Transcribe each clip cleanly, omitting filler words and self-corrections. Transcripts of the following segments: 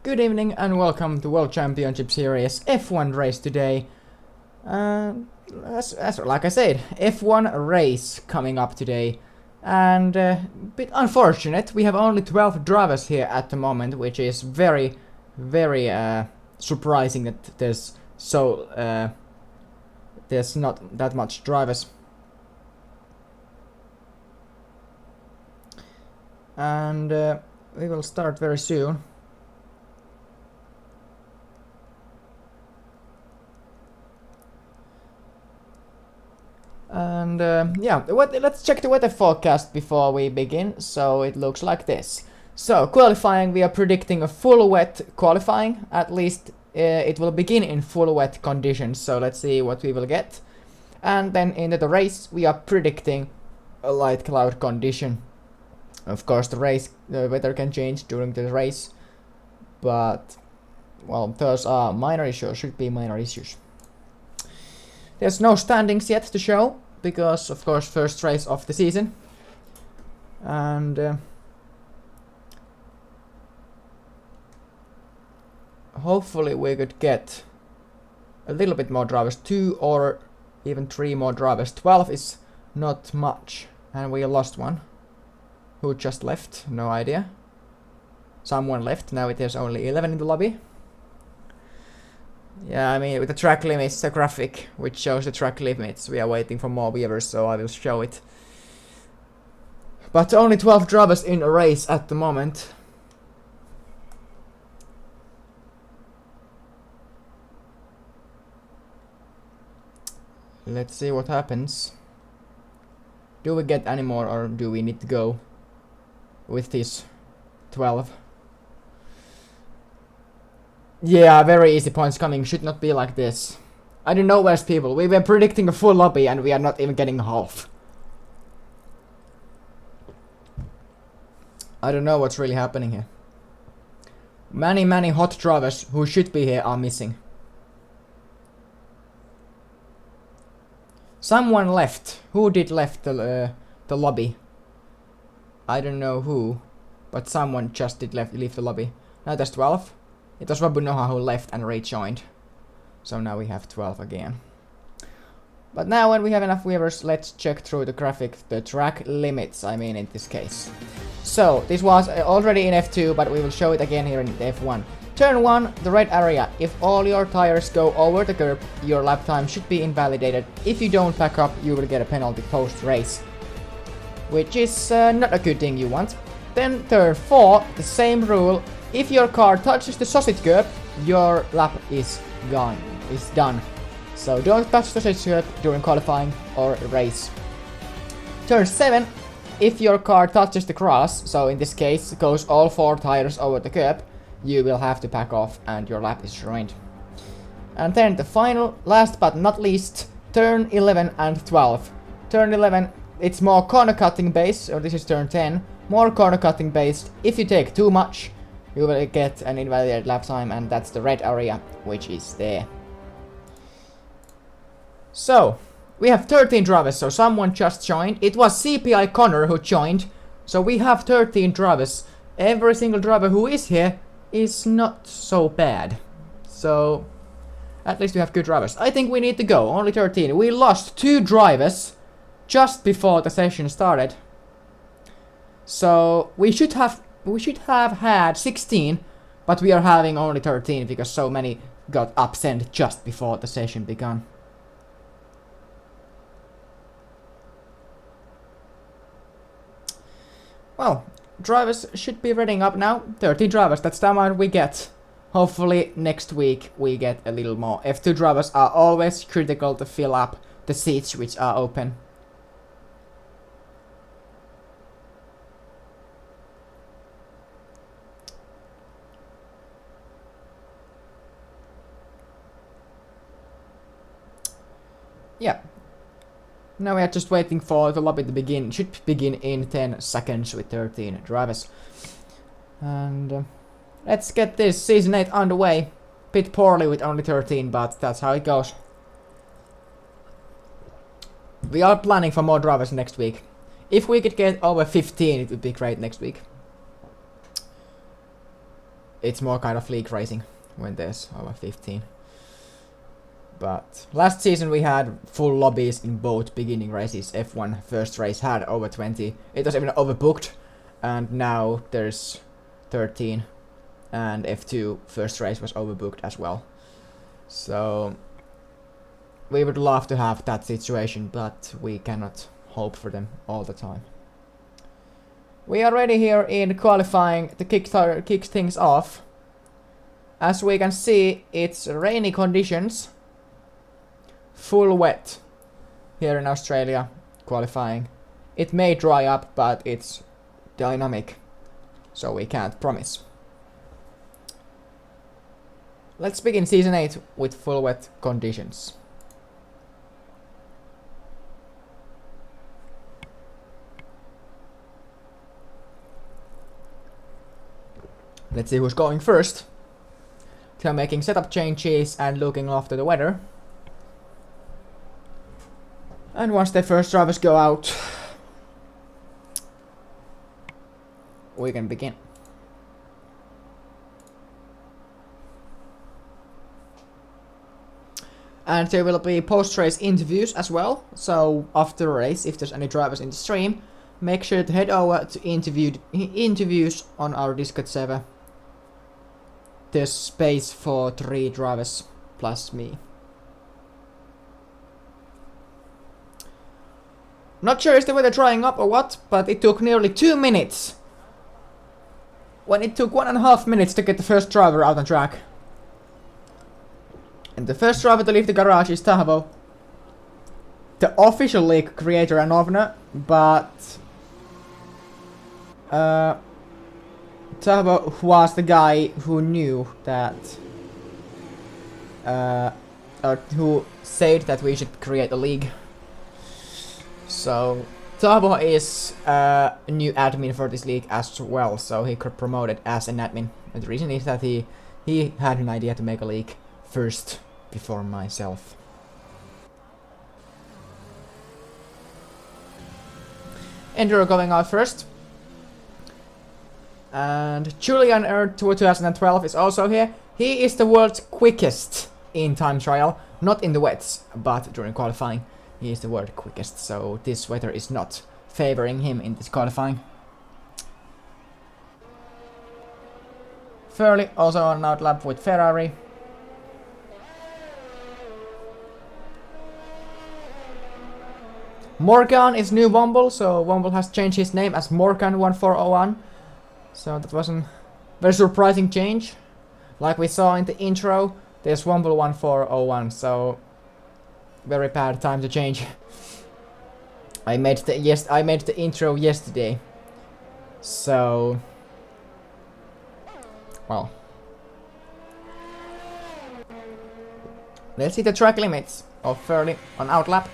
Good evening and welcome to World Championship Series F1 race today. Like I said, F1 race coming up today. And a bit unfortunate, we have only 12 drivers here at the moment, which is very surprising that there's not that much drivers. And we will start very soon. And yeah, let's check the weather forecast before we begin. So it looks like this. So qualifying, we are predicting a full wet qualifying. At least it will begin in full wet conditions. So let's see what we will get. And then into the race, we are predicting a light cloud condition. Of course, the weather can change during the race, but well, those are minor issues. Should be minor issues. There's no standings yet to show, because of course first race of the season. And hopefully we could get a little bit more drivers, 2 or even 3 more drivers. 12 is not much, and we lost one. Who just left? No idea. Someone left, now there's only 11 in the lobby. Yeah, I mean, with the track limits, the graphic which shows the track limits, we are waiting for more viewers, so I will show it. But only 12 drivers in a race at the moment. Let's see what happens. Do we get any more, or do we need to go with these 12? Yeah, very easy points coming. Should not be like this. I don't know where's people. We were predicting a full lobby and we are not even getting half. I don't know what's really happening here. Many hot drivers who should be here are missing. Someone left. Who did left the lobby? I don't know who, but someone just did leave the lobby. Now there's 12. It was Rabunoha who left and rejoined. So now we have 12 again. But now when we have enough viewers, let's check through the graphic, the track limits, I mean in this case. So this was already in F2, but we will show it again here in F1. Turn 1, the red area. If all your tires go over the curb, your lap time should be invalidated. If you don't pack up, you will get a penalty post-race, which is not a good thing you want. Then turn 4, the same rule. If your car touches the sausage curb, your lap is done. So don't touch the sausage curb during qualifying or race. Turn 7, if your car touches the grass, so in this case goes all 4 tires over the curb, you will have to pack off and your lap is ruined. And then the final, last but not least, turn 11 and 12. Turn 11, it's more corner cutting based, or this is turn 10, more corner cutting based. If you take too much, you will get an invalidated lap time, and that's the red area, which is there. So, we have 13 drivers, so someone just joined. It was CPI Connor who joined, so we have 13 drivers. Every single driver who is here is not so bad. So, at least we have good drivers. I think we need to go, only 13. We lost 2 drivers just before the session started. So, we should have had 16, but we are having only 13 because so many got absent just before the session began. Well, drivers should be reading up now. 13 drivers, that's the amount we get. Hopefully next week we get a little more. F2 drivers are always critical to fill up the seats which are open. Yeah. Now we are just waiting for the lobby to begin. Should begin in 10 seconds with 13 drivers. And let's get this Season 8 underway. Bit poorly with only 13, but that's how it goes. We are planning for more drivers next week. If we could get over 15, it would be great next week. it's more kind of league racing when there's over 15. But last season we had full lobbies in both beginning races. F1 first race had over 20. It was even overbooked. And now there's 13. And F2 first race was overbooked as well. So we would love to have that situation, but we cannot hope for them all the time. We are ready here in qualifying to kick things off. As we can see, it's rainy conditions. Full wet here in Australia, qualifying. It may dry up, but it's dynamic, so we can't promise. Let's begin Season 8 with full wet conditions. Let's see who's going first. They're making setup changes and looking after the weather. And once the first drivers go out, we can begin. And there will be post-race interviews as well. So after the race, if there's any drivers in the stream, make sure to head over to interviews on our Discord server. There's space for 3 drivers plus me. Not sure is the weather drying up or what, but it took nearly 2 minutes. When it took 1.5 minutes to get the first driver out on track. And the first driver to leave the garage is Tahavo. The official league creator and owner, but Tahavo was the guy who knew that or who said that we should create a league. So Tahavo is a new admin for this league as well, so he got promoted as an admin. And the reason is that he had an idea to make a league first before myself. Enduro going out first. And Julian Earth 2012 is also here. He is the world's quickest in time trial, not in the wets, but during qualifying. He is the world quickest, so this weather is not favoring him in this qualifying. Furley also on out lap with Ferrari. Morgan is new Womble, so Womble has changed his name as Morgan1401. So that was a very surprising change. Like we saw in the intro, there's Womble1401, so very bad time to change. I made the intro yesterday. So well. Let's see the track limits of Furley on outlap.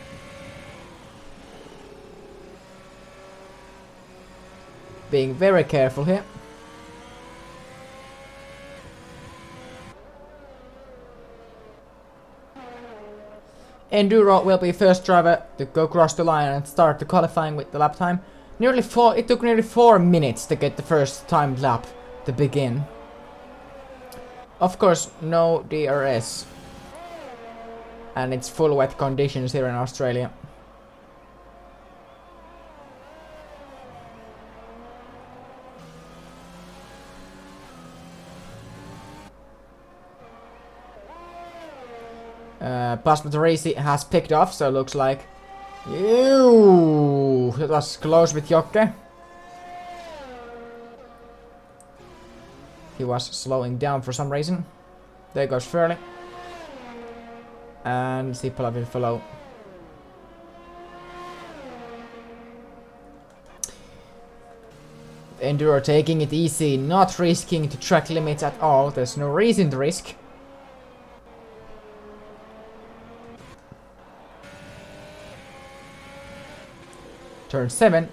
Being very careful here. Enduro will be first driver to go cross the line and start the qualifying with the lap time. It took nearly 4 minutes to get the first timed lap to begin. Of course, no DRS. And it's full wet conditions here in Australia. Passenger race has picked off, so it looks like... Ew, that was close with Jokke. He was slowing down for some reason. There goes Furley. And Sipola will follow. Enduro taking it easy, not risking the track limits at all. There's no reason to risk. Turn 7.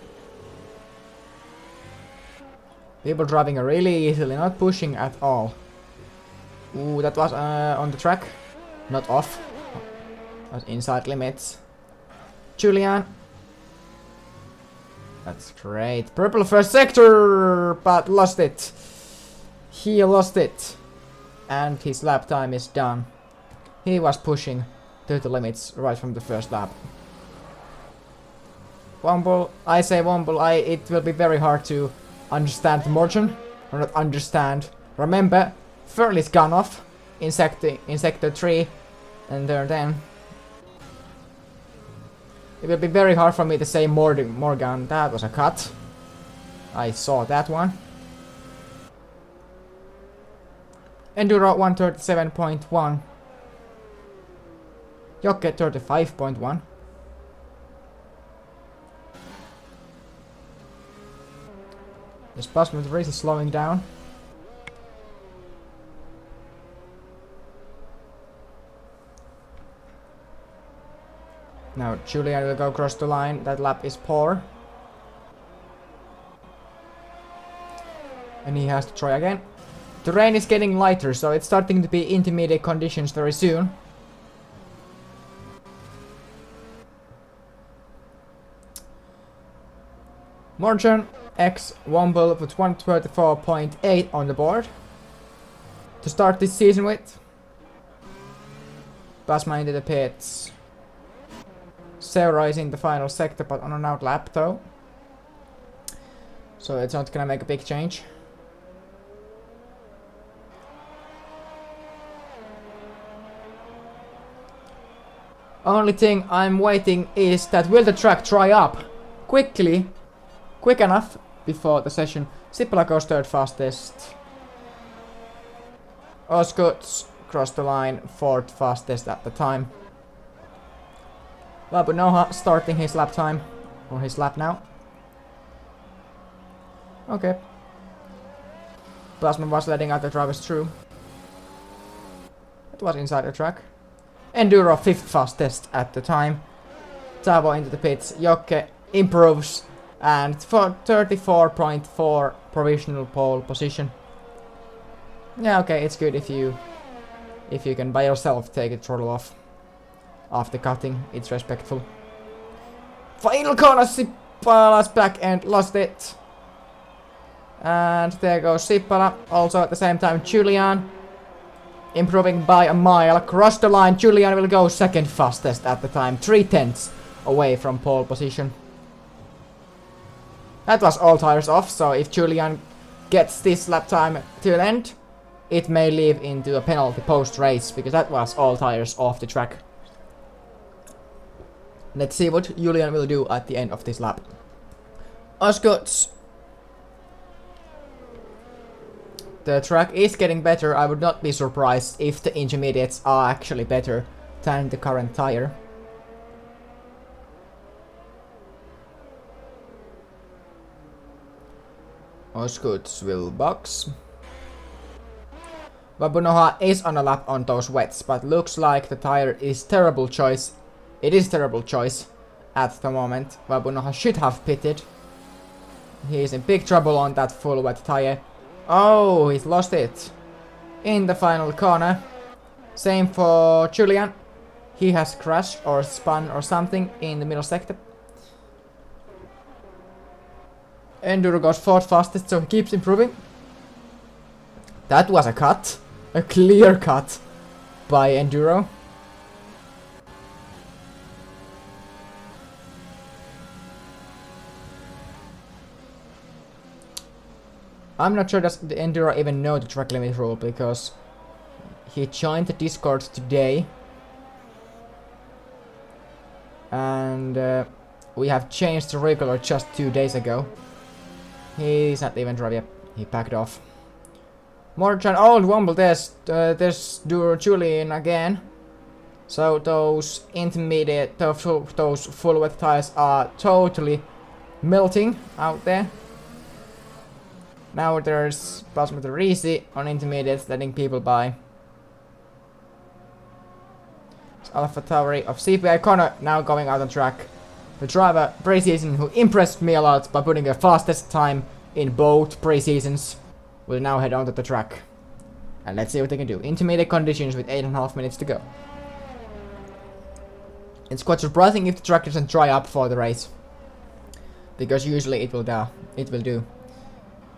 People driving really easily, not pushing at all. Ooh, that was on the track. Not off. But inside limits. Julian. That's great. Purple first sector, but lost it. He lost it. And his lap time is done. He was pushing to the limits right from the first lap. Womble, I say Womble, it will be very hard to understand the margin. Or not understand. Remember, Furley's gone off in sector 3. And then it will be very hard for me to say Morgan. That was a cut. I saw that one. Enduro 137.1. Jokke 35.1. This Basman race is slowing down. Now Julian will go across the line. That lap is poor. And he has to try again. The rain is getting lighter, so it's starting to be intermediate conditions very soon. Morgan X Womble with 134.8 on the board to start this season with. Basma into the pits. Seura is in the final sector, but on an out lap though. So it's not gonna make a big change. Only thing I'm waiting is that will the track dry up quickly, quick enough before the session. Sippala goes third fastest. Osgood's crossed the line, fourth fastest at the time. Labunoha starting his lap time, or his lap now. Okay. Plasma was letting other drivers through. It was inside the track. Enduro 5th fastest at the time. Tavo into the pits. Jokke improves and for 34.4 provisional pole position. Yeah, okay, it's good if you can by yourself take the throttle off after cutting. It's respectful. Final corner, Sippala's back end lost it. And there goes Sippala. Also at the same time Julian improving by a mile. Across the line, Julian will go second fastest at the time. 3/10 away from pole position. That was all tires off, so if Julian gets this lap time to the end, it may lead into a penalty post-race, because that was all tires off the track. Let's see what Julian will do at the end of this lap. Osgood's. The track is getting better. I would not be surprised if the intermediates are actually better than the current tire. Osgood's will box. Wabunoha is on a lap on those wets, but looks like the tire is terrible choice. It is terrible choice at the moment. Wabunoha should have pitted. He is in big trouble on that full wet tire. Oh, he's lost it in the final corner. Same for Julian. He has crashed or spun or something in the middle sector. Enduro goes fourth fastest, so he keeps improving. That was a cut. A clear cut by Enduro. I'm not sure does the Enduro even know the track limit rule, because he joined the Discord today. And we have changed the regular just 2 days ago. He's not even driving up. He backed off. Morgan, old Womble, there's Julian again. So those intermediate, those full wet tires are totally melting out there. Now there's Basmata Risi on intermediates letting people by. It's Alpha Tauri of CPI Connor now going out on track. The driver pre-season who impressed me a lot by putting a fastest time in both pre-seasons will now head onto the track. And let's see what they can do. Intermediate conditions with 8.5 minutes to go. It's quite surprising if the track doesn't dry up for the race, because usually it will do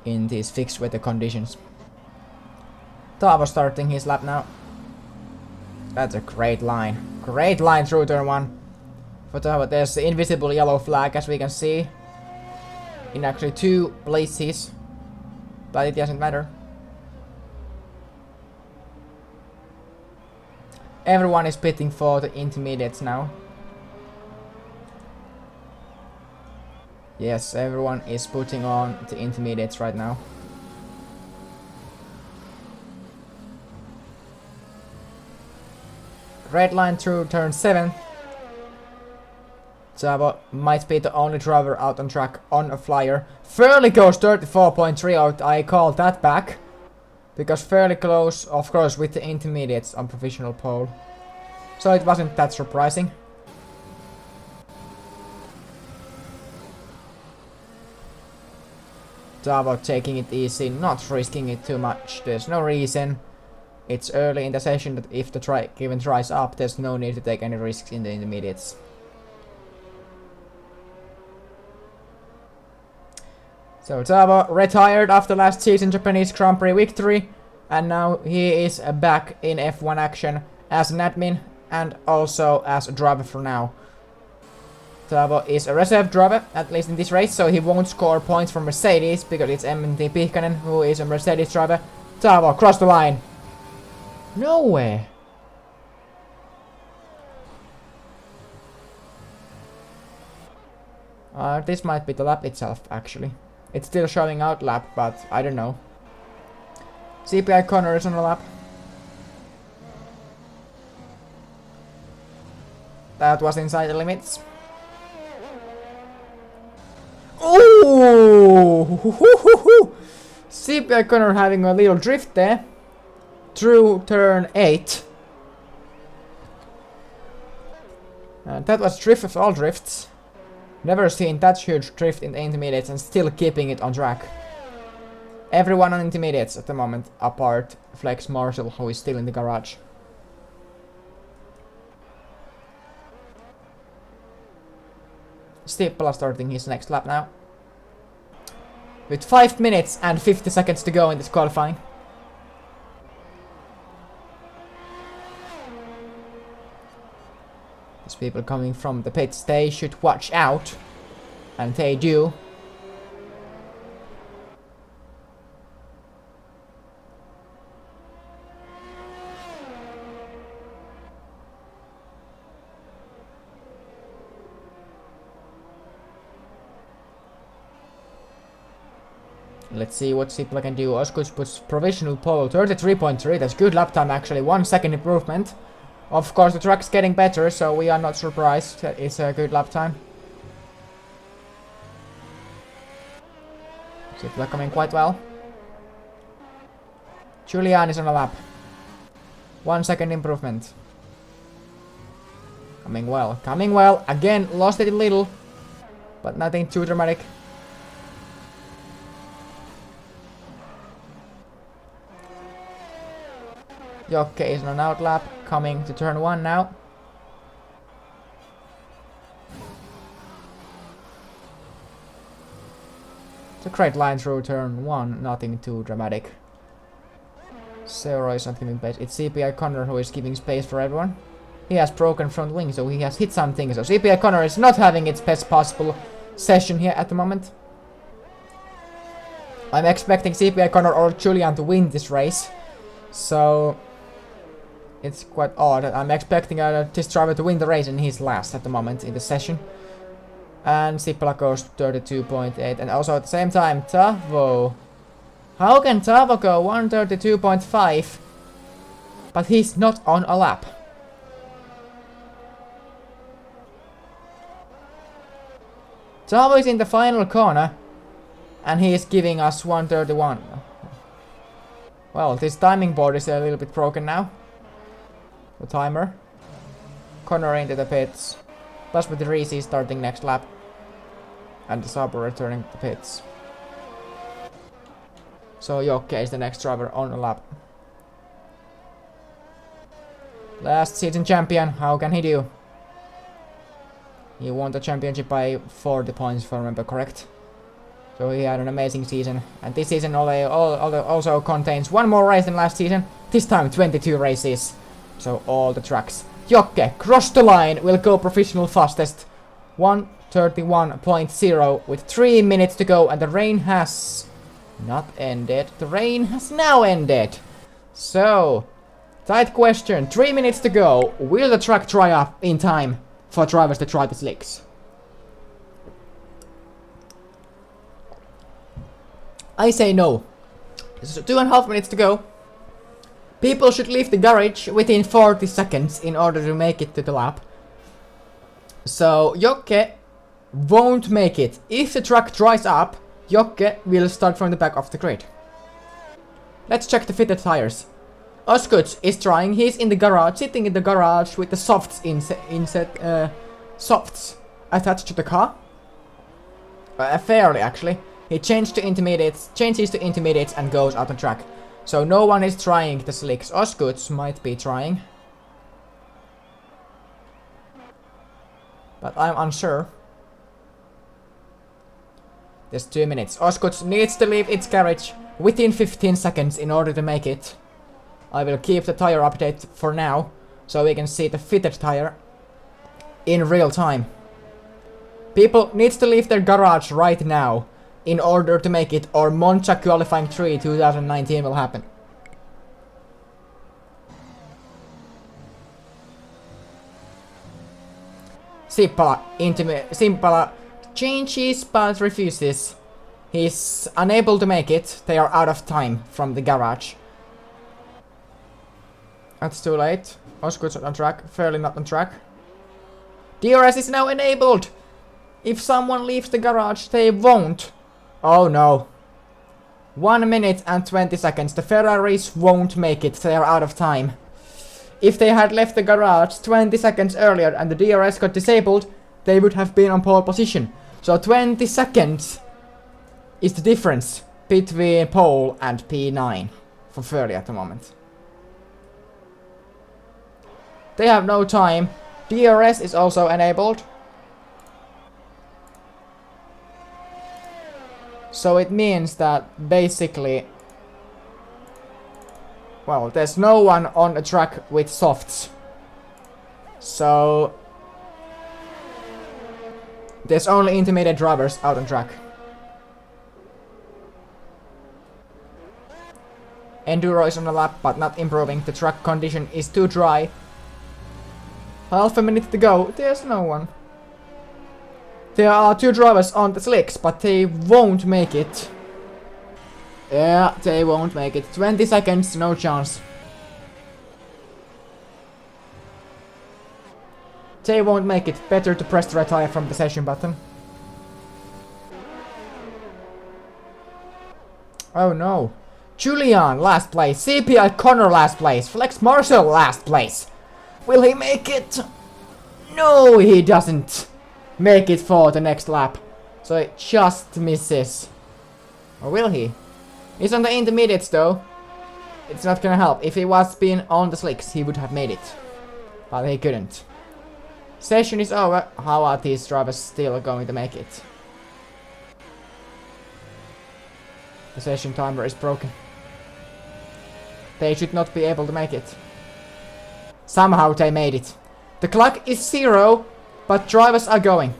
in these fixed weather conditions. Tavo starting his lap now. That's a great line. Great line through turn 1. For Tavo, there's the invisible yellow flag as we can see. In actually 2 places. But it doesn't matter. Everyone is pitting for the intermediates now. Yes, everyone is putting on the intermediates right now. Red line through turn 7. Tavo might be the only driver out on track on a flyer. Fairly goes 34.3 out. I call that back. Because fairly close, of course, with the intermediates on provisional pole. So it wasn't that surprising. Tavo taking it easy, not risking it too much. There's no reason. It's early in the session that if the given tries up, there's no need to take any risks in the intermediates. So Tavo retired after last season Japanese Grand Prix victory, and now he is back in F1 action as an admin and also as a driver for now. Tavo is a reserve driver, at least in this race, so he won't score points from Mercedes because it's MT Pihkanen who is a Mercedes driver. Tavo, cross the line. No way. This might be the lap itself, actually. It's still showing out lap, but I don't know. CPI Connor is on the lap. That was inside the limits. Ooh! CPI Connor having a little drift there. Through turn 8. And that was drift of all drifts. Never seen that huge drift in the intermediates and still keeping it on track. Everyone on intermediates at the moment, apart Flex Marshall, who is still in the garage. Stippala starting his next lap now. With 5 minutes and 50 seconds to go in this qualifying. These people coming from the pits, they should watch out. And they do. Let's see what Sipla can do. Oskus puts provisional pole 33.3. That's good lap time actually. 1 second improvement. Of course the track's getting better, so we are not surprised that it's a good lap time. Sipla coming quite well. Julian is on a lap. 1 second improvement. Coming well. Coming well. Again, lost it a little. But nothing too dramatic. Jokke is on an out lap, coming to turn 1 now. It's a great line through turn 1, nothing too dramatic. Seoro is not giving space. It's CPI Connor who is giving space for everyone. He has broken front wing, so he has hit something. So CPI Connor is not having its best possible session here at the moment. I'm expecting CPI Connor or Julian to win this race. So it's quite odd. I'm expecting this driver to win the race and he's last at the moment in the session. And Sipala goes 32.8. And also at the same time, Tavo. How can Tavo go 132.5? But he's not on a lap. Tavo is in the final corner. And he is giving us 131. Well, this timing board is a little bit broken now. The timer. Connor into the pits. Plus with the Reese starting next lap. And the Saber returning to the pits. So Jokke is the next driver on the lap. Last season champion, how can he do? He won the championship by 40 points if I remember correct. So he had an amazing season. And this season also contains one more race than last season. This time 22 races. So all the tracks. Jokke, cross the line, will go professional fastest. 1:31.0 with 3 minutes to go, and the rain has not ended. The rain has now ended. So, tight question. 3 minutes to go. Will the track dry up in time for drivers to try the slicks? I say no. So 2.5 minutes to go. People should leave the garage within 40 seconds in order to make it to the lap. So Jokke won't make it. If the track dries up, Jokke will start from the back of the grid. Let's check the fitted tires. Oskuts is trying. He's in the garage, sitting in the garage with the softs softs attached to the car. Fairly actually. He changes to intermediates and goes out on track. So no one is trying the slicks. Oskuts might be trying. But I'm unsure. There's 2 minutes. Oskuts needs to leave its garage within 15 seconds in order to make it. I will keep the tire update for now, so we can see the fitted tire in real time. People needs to leave their garage right now in order to make it, or Monza qualifying 3 2019 will happen. Simpala changes but refuses. He's unable to make it. They are out of time from the garage. That's too late. Oskuts on track. Fairly not on track. DRS is now enabled. If someone leaves the garage, they won't. Oh no. 1 minute and 20 seconds. The Ferraris won't make it. They are out of time. If they had left the garage 20 seconds earlier and the DRS got disabled, they would have been on pole position. So 20 seconds is the difference between pole and P9 for Ferrari at the moment. They have no time. DRS is also enabled. So it means that basically, well, there's no one on the track with softs. So there's only intermediate drivers out on track. Enduro is on the lap, but not improving. The track condition is too dry. Half a minute to go. There's no one. There are 2 drivers on the slicks, but they won't make it. Yeah, they won't make it. 20 seconds, no chance. They won't make it. Better to press the retire from the session button. Oh no. Julian, last place. CPI Connor, last place. Flex Marshall, last place. Will he make it? No, he doesn't make it for the next lap. So it just misses. Or will he? He's on the intermediates though. It's not gonna help. If he was being on the slicks, he would have made it. But he couldn't. Session is over. How are these drivers still going to make it? The session timer is broken. They should not be able to make it. Somehow they made it. The clock is 0, but drivers are going.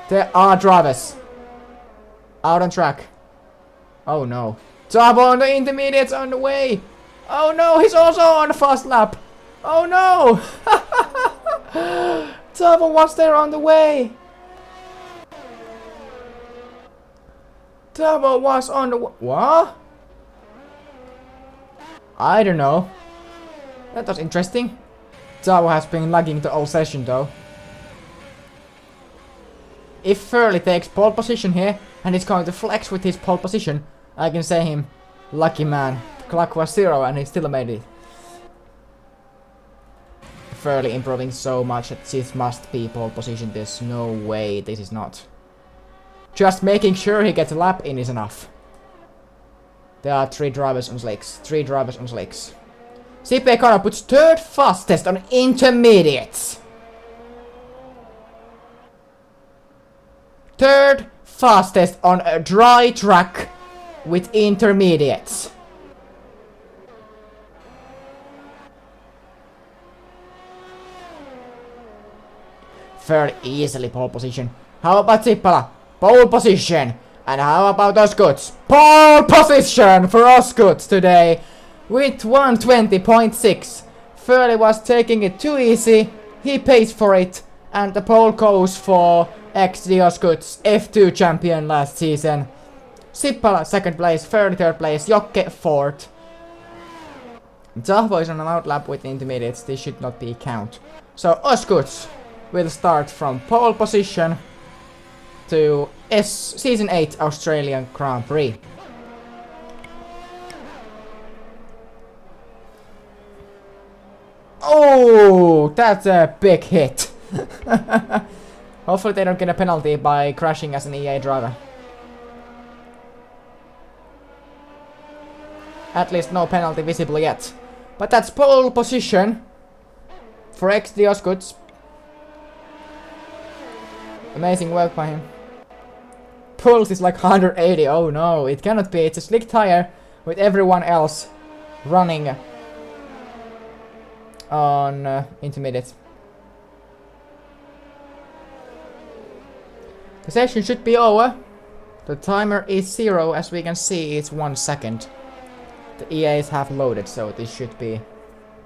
There are drivers out on track. Oh no. Tabo on the intermediates on the way. Oh no, he's also on the fast lap. Oh no. Tabo was there on the way. Tabo was on the what? I don't know. That was interesting. Tabo has been lagging the whole session though. If Furley takes pole position here and he's going to flex with his pole position, I can say him, lucky man. The clock was 0 and he still made it. Furley improving so much that this must be pole position. There's no way this is not. Just making sure he gets a lap in is enough. There are 3 drivers on slicks. 3 drivers on slicks. CP Connor puts 3rd fastest on intermediates. third fastest on a dry track with intermediates. Third easily pole position. How about Sippala? Pole position. And how about Oskuts? Pole position for Oskuts today with 120.6. Furley was taking it too easy. He pays for it. And the pole goes for XD Oskuts, F2 champion last season. Sippala second place, Furley third place, Jokke fourth. Zahvo is on an outlap with intermediates. This should not be a count. So Oskuts will start from pole position to Season 8 Australian Grand Prix. Oh, that's a big hit. Hopefully they don't get a penalty by crashing as an EA driver. At least no penalty visible yet. But that's pole position for XD Oskuts. Amazing work by him. Pulse is like 180. Oh no, it cannot be. It's a slick tire with everyone else running on intermediate. The session should be over. The timer is 0. As we can see, it's 1 second. The EAs have loaded, so this should be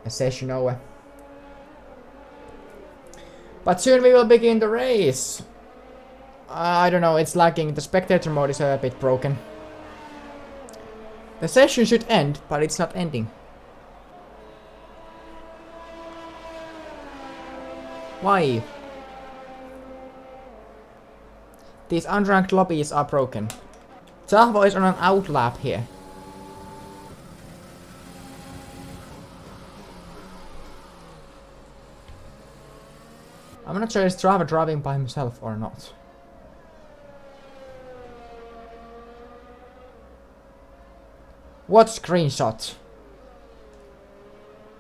a session over. But soon we will begin the race. I don't know, it's lagging. The spectator mode is a bit broken. The session should end, but it's not ending. Why? These unranked lobbies are broken. Zahvo is on an outlap here. I'm not sure is Zahvo driving by himself or not. What screenshot?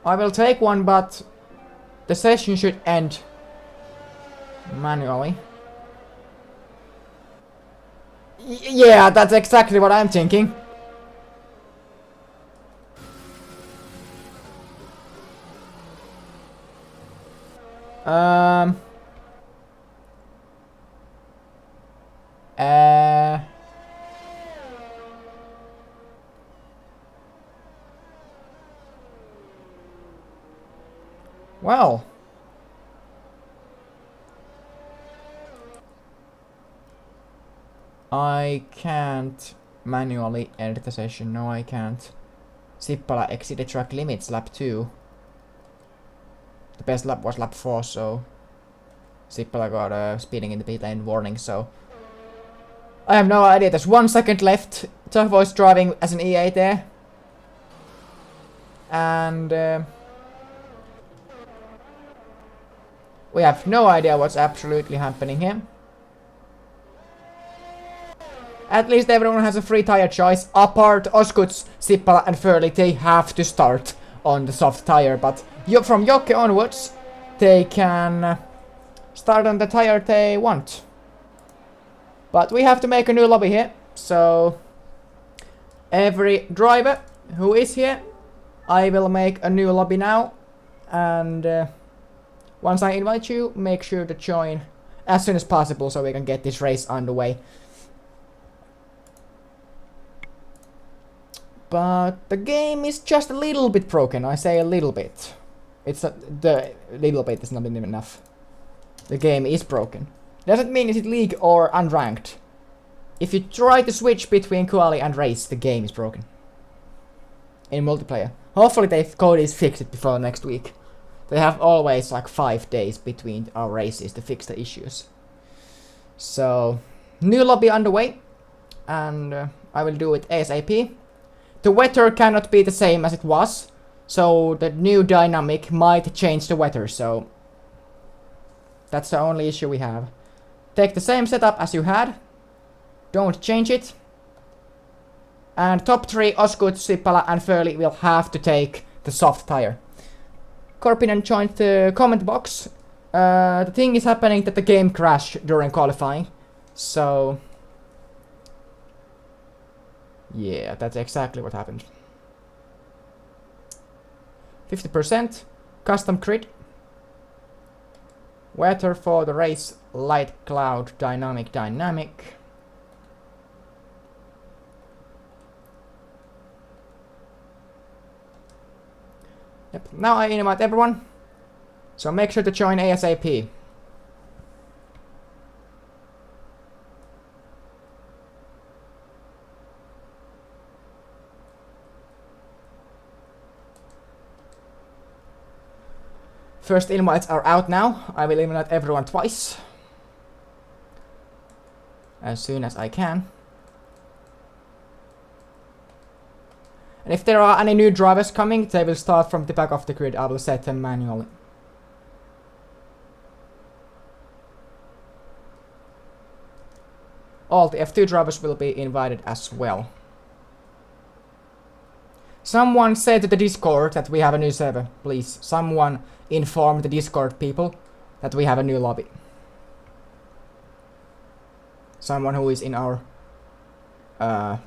I will take one, but the session should end manually. Yeah, that's exactly what I'm thinking. Well. I can't manually end the session. No, I can't. Sippala exceeded track limits lap 2. The best lap was lap 4, so Sippala got a speeding in the pit lane warning, so I have no idea. There's 1 second left. Zahvo is driving as an EA there. And we have no idea what's absolutely happening here. At least everyone has a free tire choice. Apart Oskuts, Sippala and Furley, they have to start on the soft tire. But from Jokke onwards, they can start on the tire they want. But we have to make a new lobby here. So every driver who is here, I will make a new lobby now. And once I invite you, make sure to join as soon as possible so we can get this race underway. But the game is just a little bit broken. I say a little bit. It's not, the little bit is not even enough. The game is broken. Doesn't mean is it league or unranked. If you try to switch between quali and race, the game is broken. In multiplayer. Hopefully the code is fixed before next week. They have always like 5 days between our races to fix the issues. So, new lobby underway. And I will do it ASAP. The weather cannot be the same as it was. So the new dynamic might change the weather. So that's the only issue we have. Take the same setup as you had. Don't change it. And top 3, Oskuts, Sippala and Furley will have to take the soft tire. Korpinen joined the comment box. The thing is happening that the game crashed during qualifying. So yeah, that's exactly what happened. 50%. Custom grid. Weather for the race. Light, cloud, dynamic, dynamic. Yep, now I invite everyone. So make sure to join ASAP. First invites are out now. I will invite everyone twice. As soon as I can. And if there are any new drivers coming, they will start from the back of the grid. I will set them manually. All the F2 drivers will be invited as well. Someone said to the Discord that we have a new server. Please, someone inform the Discord people that we have a new lobby. Someone who is in our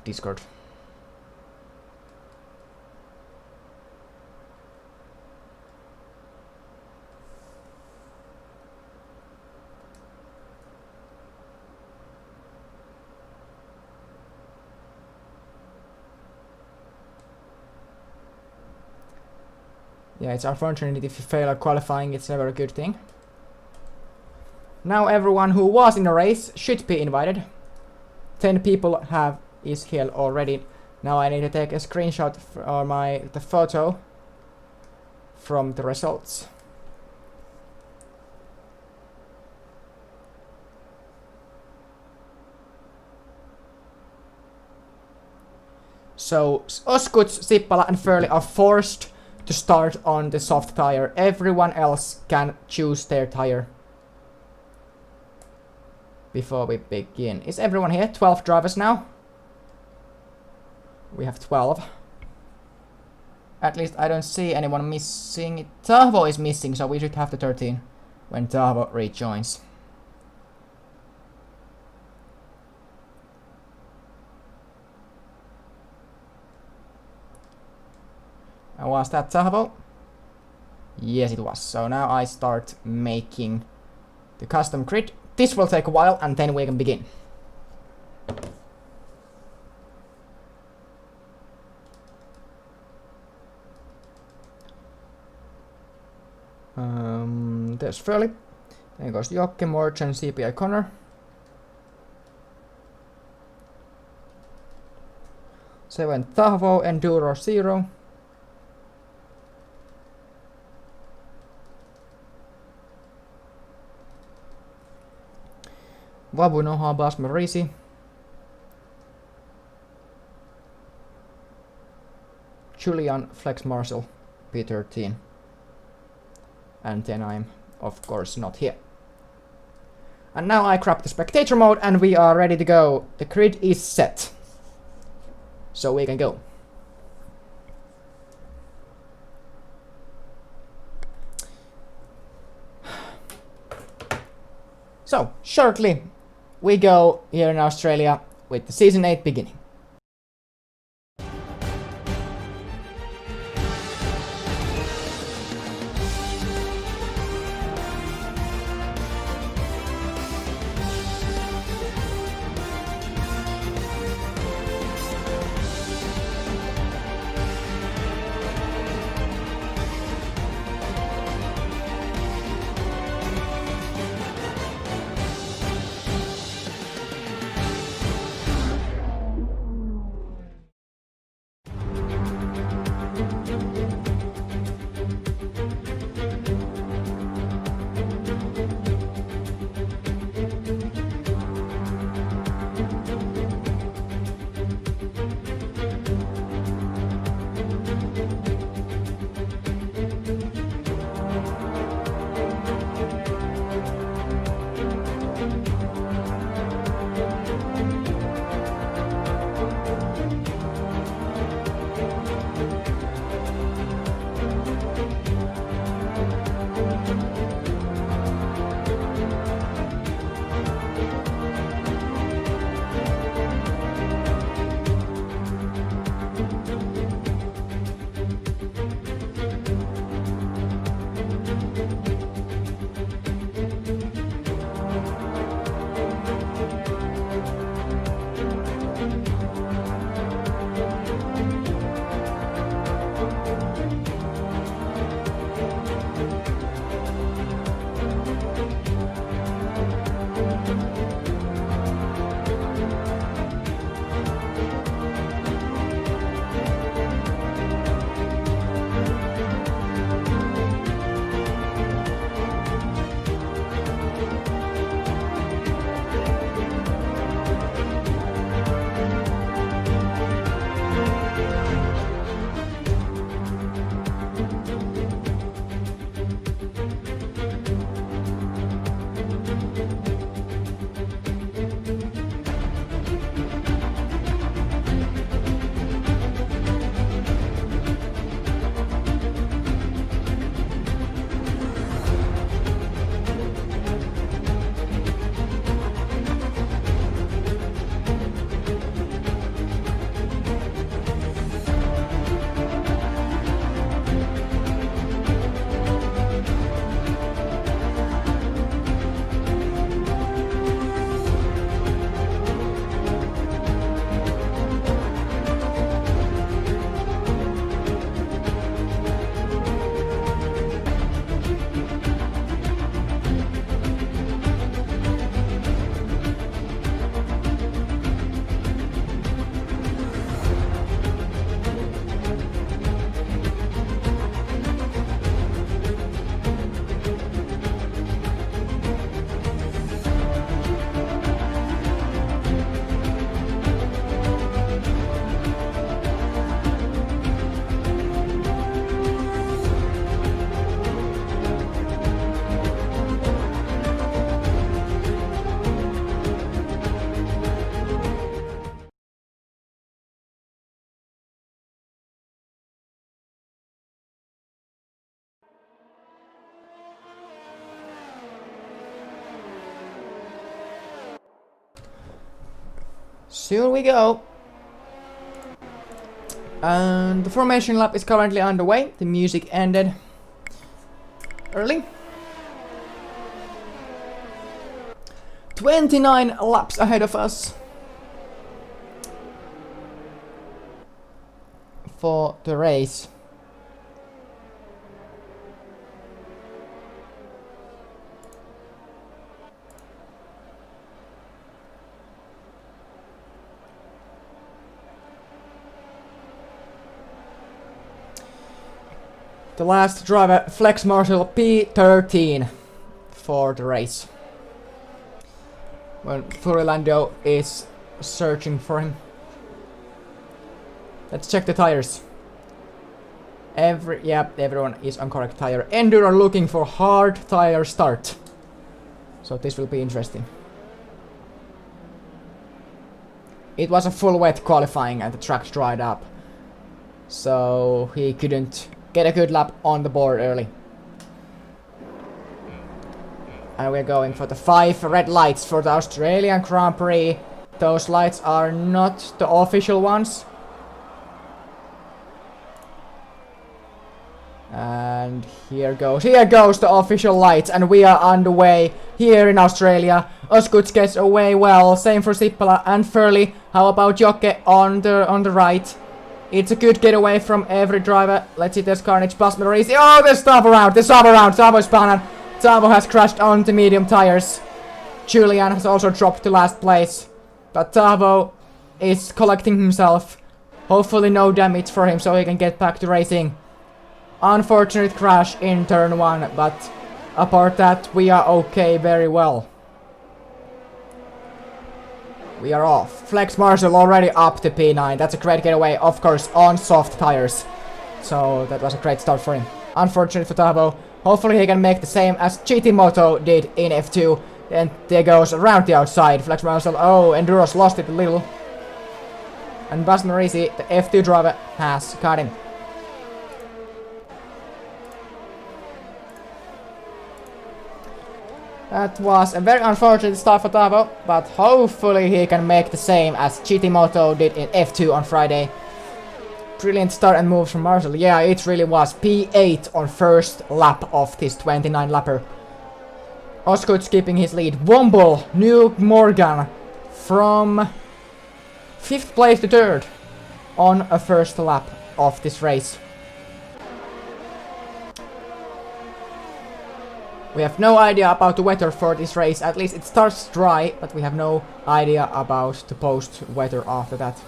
Discord. Yeah, it's unfortunate if you fail at qualifying, it's never a good thing. Now everyone who was in the race should be invited. 10 people is here already. Now I need to take a screenshot or the photo from the results. So Oskuts, Sippala and Furley are forced to start on the soft tire. Everyone else can choose their tire before we begin. Is everyone here? 12 drivers now. We have 12. At least I don't see anyone missing. Tahvo is missing, so we should have the 13 when Tahvo rejoins. And was that Tahvo? Yes, it was. So now I start making the custom grid. This will take a while and then we can begin. There's Furley. Then goes Jokke, Morgan, CPI Connor. Seven Tahvo, Enduro 0. Vabu Noha, Bas Marisi. Julian, Flex Marshall, P13. And then I'm, of course, not here. And now I grab the spectator mode and we are ready to go. The grid is set. So we can go. So, shortly, we go here in Australia with the Season 8 beginning. soon we go. And the formation lap is currently underway. The music ended early. 29 laps ahead of us for the race. The last driver, Flex Marshall P13 for the race. When Furilando is searching for him. Let's check the tires. Everyone is on correct tire. Enduro looking for hard tire start. So this will be interesting. It was a full wet qualifying and the track dried up. So he couldn't get a good lap on the board early. And we're going for the 5 red lights for the Australian Grand Prix. Those lights are not the official ones. And here goes the official lights, and we are underway here in Australia. Oskuts gets away well, same for Sippala and Furley. How about Jokke on the right? It's a good getaway from every driver. Let's see, there's Carnage, Basmerisi. Oh, there's Tavo around, Tavo is behind. Tavo has crashed onto medium tires. Julian has also dropped to last place. But Tavo is collecting himself. Hopefully no damage for him so he can get back to racing. Unfortunate crash in turn 1, but apart that, we are okay very well. We are off. Flex Marshall already up to P9. That's a great getaway, of course, on soft tires. So that was a great start for him. Unfortunate for Tavo. Hopefully he can make the same as GT Moto did in F2. And there goes around the outside. Flex Marshall, oh, Enduro's lost it a little. And Basmarisi, the F2 driver, has got him. That was a very unfortunate start for Tavo, but hopefully he can make the same as GT Moto did in F2 on Friday. Brilliant start and moves from Marshall. Yeah, it really was. P8 on first lap of this 29 lapper. Oskuts keeping his lead. Womble, New Morgan from 5th place to 3rd on a first lap of this race. We have no idea about the weather for this race. At least it starts dry, but we have no idea about the post-weather after that.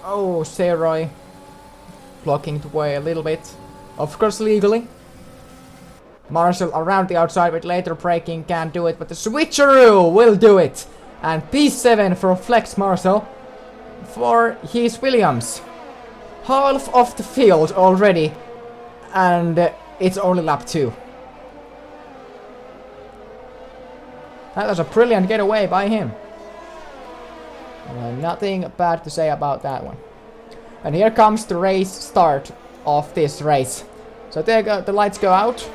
Oh, Seroy blocking the way a little bit. Of course legally. Marshall around the outside with later braking can't do it, but the switcheroo will do it. And P7 for Flex Marshall for his Williams. Half of the field already, and it's only lap 2. That was a brilliant getaway by him. Nothing bad to say about that one. And here comes the race start of this race. So there go, the lights go out.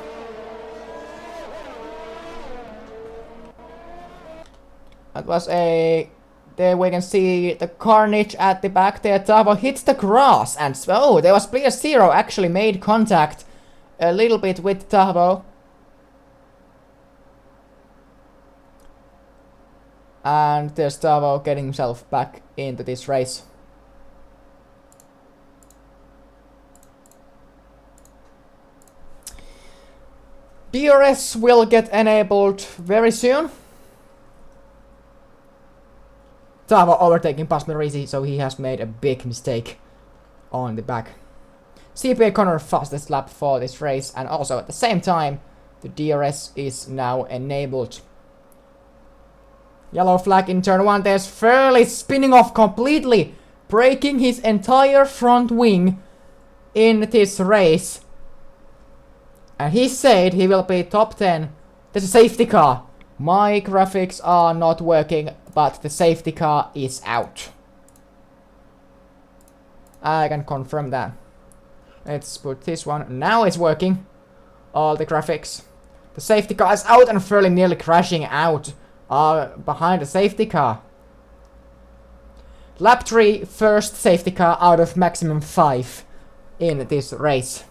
That was a... There we can see the carnage at the back there. Tavo hits the grass and... Oh, there was player 0 actually made contact a little bit with Tavo. And there's Tavo getting himself back into this race. DRS will get enabled very soon. Tavo overtaking Pasmerisi, so he has made a big mistake on the back. CPA Connor fastest lap for this race, and also at the same time the DRS is now enabled. Yellow flag in turn 1. There's Furley spinning off completely, breaking his entire front wing in this race. And he said he will be top 10. There's a safety car. My graphics are not working, but the safety car is out. I can confirm that. Let's put this one. Now it's working. All the graphics. The safety car is out and Furley nearly crashing out behind the safety car. Lap 3, first safety car out of maximum 5 in this race.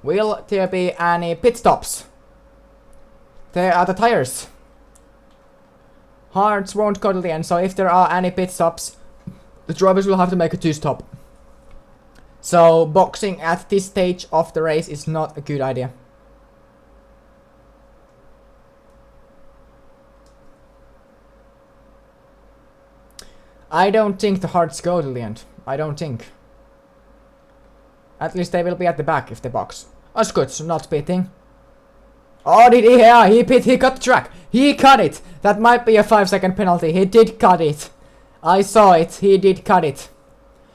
Will there be any pit stops? There are the tires. Hards won't go to the end, so if there are any pit stops, the drivers will have to make a 2-stop. So boxing at this stage of the race is not a good idea. I don't think the Hards go to the end. I don't think. At least they will be at the back if they box. Oskuts not pitting. Oh, did he? Yeah, he pit. He cut the track. He cut it. That might be a 5-second penalty. He did cut it. I saw it. He did cut it.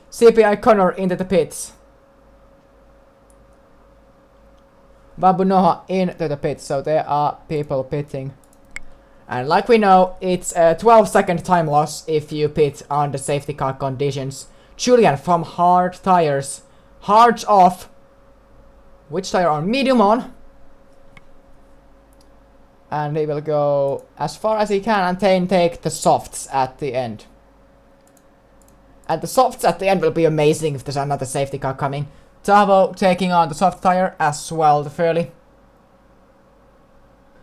CPI Connor into the pits. Babu Noha into the pits. So there are people pitting. And like we know, it's a 12-second time loss if you pit on the safety car conditions. Julian from hard tires. Hards off. Which tire on? Medium on. And he will go as far as he can and then take the softs at the end. And the softs at the end will be amazing if there's another safety car coming. Tavo taking on the soft tire as well, the Furley.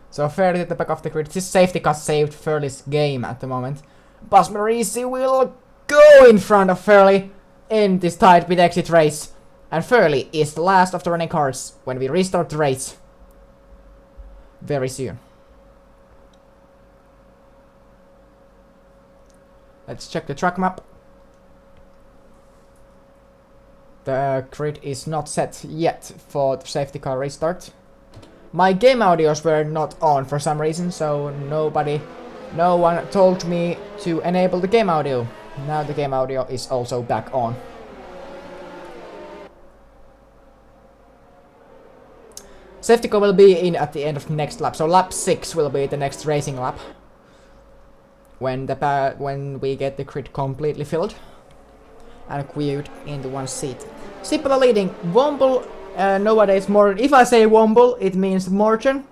So Furley at the back of the grid. This safety car saved Furley's game at the moment. Basmarisi will go in front of Furley in this tight pit exit race. And Furley is the last of the running cars when we restart the race. Very soon. Let's check the track map. The grid is not set yet for the safety car restart. My game audios were not on for some reason, so no one told me to enable the game audio. Now the game audio is also back on. Safety car will be in at the end of the next lap, so lap 6 will be the next racing lap. When we get the grid completely filled and queued into one seat. Sipala leading. Womble nowadays more. If I say Womble, it means Morgan.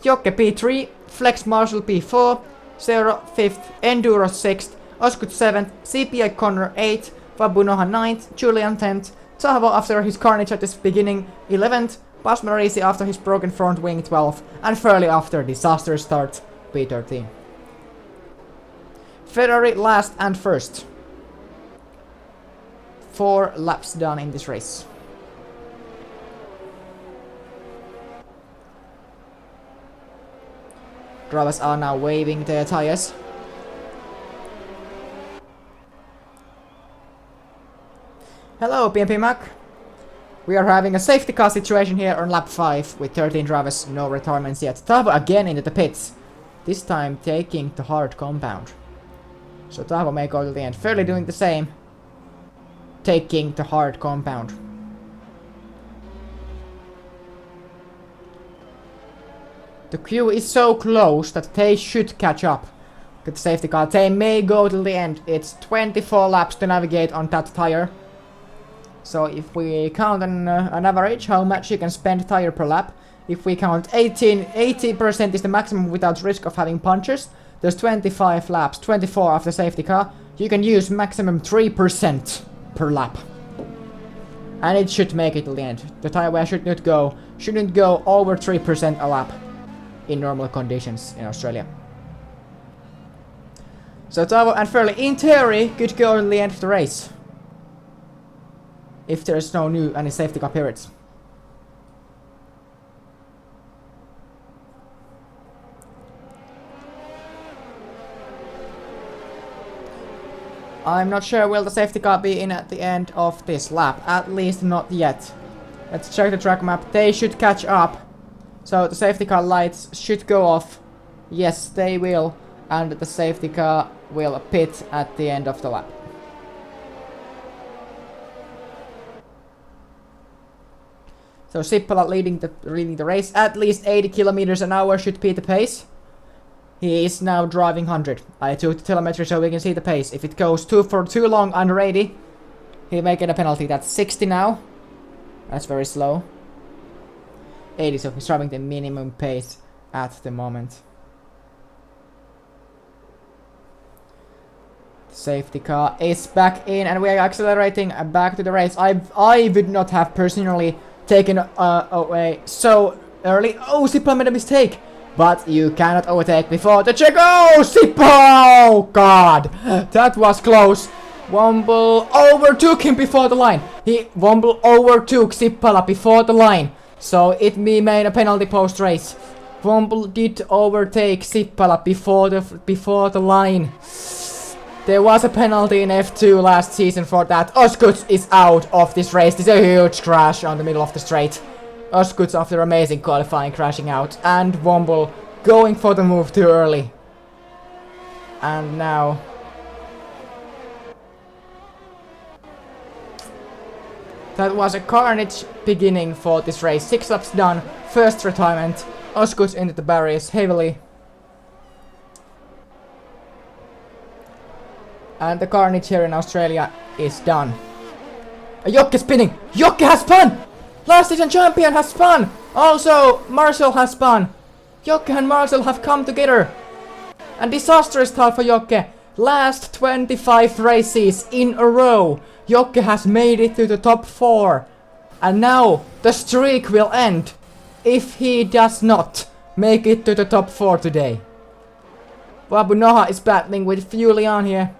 Jokke P3, Flex Marshall P4, Zero 5th, Enduro 6th, Oskut 7th, CPI Connor 8th, Fabunoha 9th, Julian 10th, Tahavo after his carnage at the beginning 11th, Pasmarisi after his broken front wing 12th, and Furley after disaster start P13. Ferrari last and first. 4 laps done in this race. Drivers are now waving their tires. Hello PMP Mac. We are having a safety car situation here on lap 5 with 13 drivers, no retirements yet. Tavo again into the pits. This time taking the hard compound. So Tavo may go to the end. Fairly doing the same. Taking the hard compound. The queue is so close that they should catch up with the safety car. They may go till the end. It's 24 laps to navigate on that tire. So if we count an average how much you can spend tire per lap, if we count 80% is the maximum without risk of having punctures. There's 25 laps, 24 after safety car. You can use maximum 3% per lap. And it should make it to the end. The tire wear shouldn't go over 3% a lap in normal conditions in Australia. So Tavo and Furley in theory could go to the end of the race. If there's no new any safety car periods. I'm not sure will the safety car be in at the end of this lap. At least not yet. Let's check the track map. They should catch up. So the safety car lights should go off. Yes, they will. And the safety car will pit at the end of the lap. So Sippala leading the race. At least 80 kilometers an hour should be the pace. He is now driving 100. I took the telemetry so we can see the pace. If it goes for too long under 80, he may get a penalty. That's 60 now. That's very slow. 80, so he's driving the minimum pace at the moment. The safety car is back in and we are accelerating back to the race. I would not have personally taken away so early. Oh, Sipala made a mistake. But you cannot overtake before the check. Oh, Sipala! Oh, God. That was close. Womble overtook him before the line. Womble overtook Sipala before the line. So it made a penalty post race. Womble did overtake Sipala before the line. There was a penalty in F2 last season for that. Oskuts is out of this race. This is a huge crash on the middle of the straight. Oskuts after amazing qualifying crashing out. And Womble going for the move too early. And now... that was a carnage beginning for this race. 6 laps done. First retirement. Oskuts into the barriers heavily. And the carnage here in Australia is done. Jokke spinning! Jokke has spun! Last season champion has spun! Also, Marshall has spun! Jokke and Marshall have come together! And disastrous start for Jokke. Last 25 races in a row, Jokke has made it to the top 4. And now, the streak will end if he does not make it to the top 4 today. Wabu Noha is battling with Fulian here.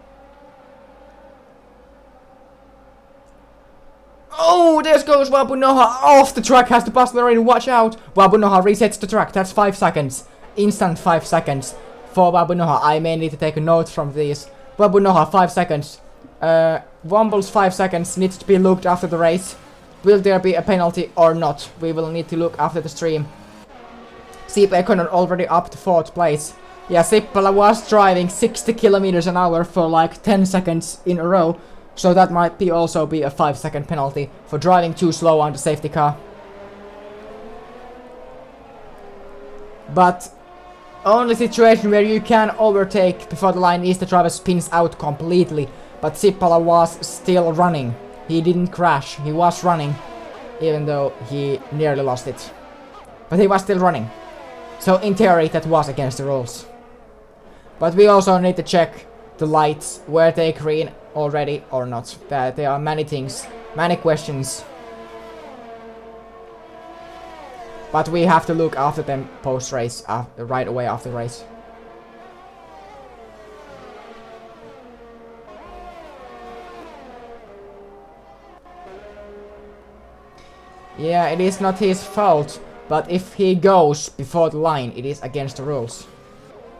Oh, there goes Wabu Noha off the track, has to pass Lorraine, watch out! Wabu Noha resets the track, that's 5 seconds. Instant 5 seconds for Wabu Noha. I may need to take a note from this. Wabu Noha, 5 seconds. Womble's 5 seconds needs to be looked after the race. Will there be a penalty or not? We will need to look after the stream. Siip Ekonen already up to 4th place. Yeah, Sipala was driving 60 kilometers an hour for like 10 seconds in a row. So that might also be a 5-second penalty for driving too slow on the safety car. But only situation where you can overtake before the line is the driver spins out completely. But Sipala was still running. He didn't crash, he was running, even though he nearly lost it. But he was still running. So in theory that was against the rules. But we also need to check the lights, were they green already or not. There are many things, many questions. But we have to look after them post-race, right away after the race. Yeah, it is not his fault, but if he goes before the line, it is against the rules.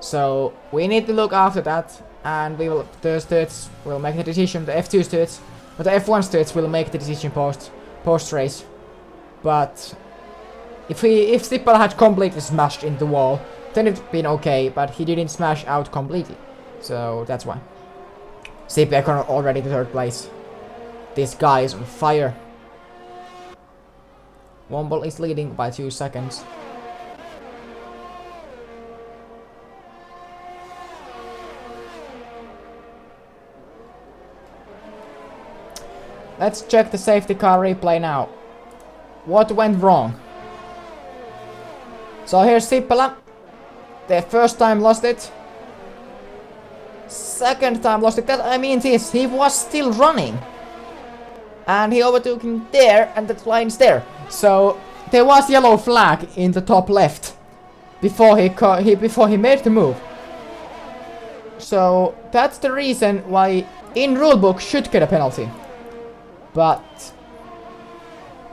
So we need to look after that, and we will, the studs will make the decision, the F2 studs, but the F1 studs will make the decision post-race. But if Sipala had completely smashed into the wall, then it would have been okay, but he didn't smash out completely. So that's why. Siip Ekonen already in 3rd place. This guy is on fire. Womble is leading by 2 seconds. Let's check the safety car replay now. What went wrong? So here's Sipala. The first time lost it. Second time lost it. That, I mean this, he was still running. And he overtook him there, and that line's there. So there was yellow flag in the top left before he made the move. So that's the reason why in rulebook should get a penalty. But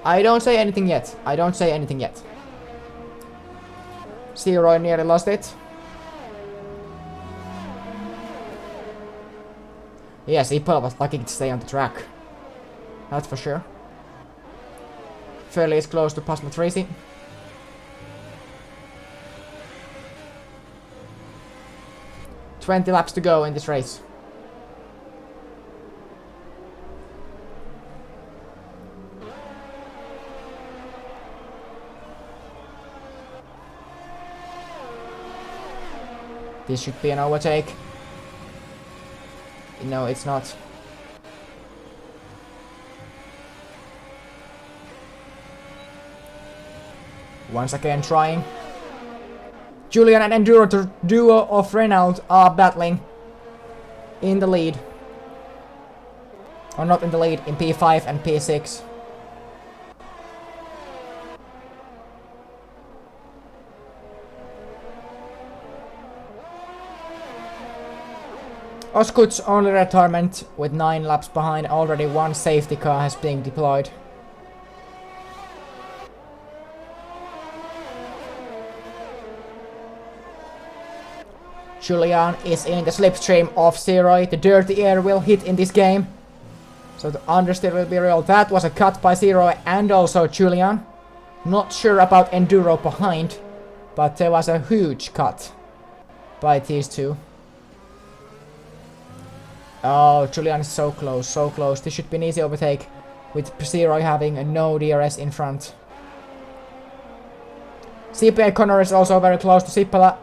I don't say anything yet. I don't say anything yet. Zero nearly lost it. Yes, Sipala was lucky to stay on the track. That's for sure. Fairly is close to Pasma Tracy. "20 laps to go in this race. This should be an overtake. No, it's not. Once again trying. Julian and Enduro, the duo of Renault, are battling in the lead. Or not in the lead, in P5 and P6. Osgood's only retirement with 9 laps behind. Already 1 safety car has been deployed. Julian is in the slipstream of Zeroy. The dirty air will hit in this game. So the understeer will be real. That was a cut by Zeroy and also Julian. Not sure about Enduro behind, but there was a huge cut by these two. Oh, Julian is so close, so close. This should be an easy overtake with Zeroy having a no DRS in front. CPA Connor is also very close to Sippala.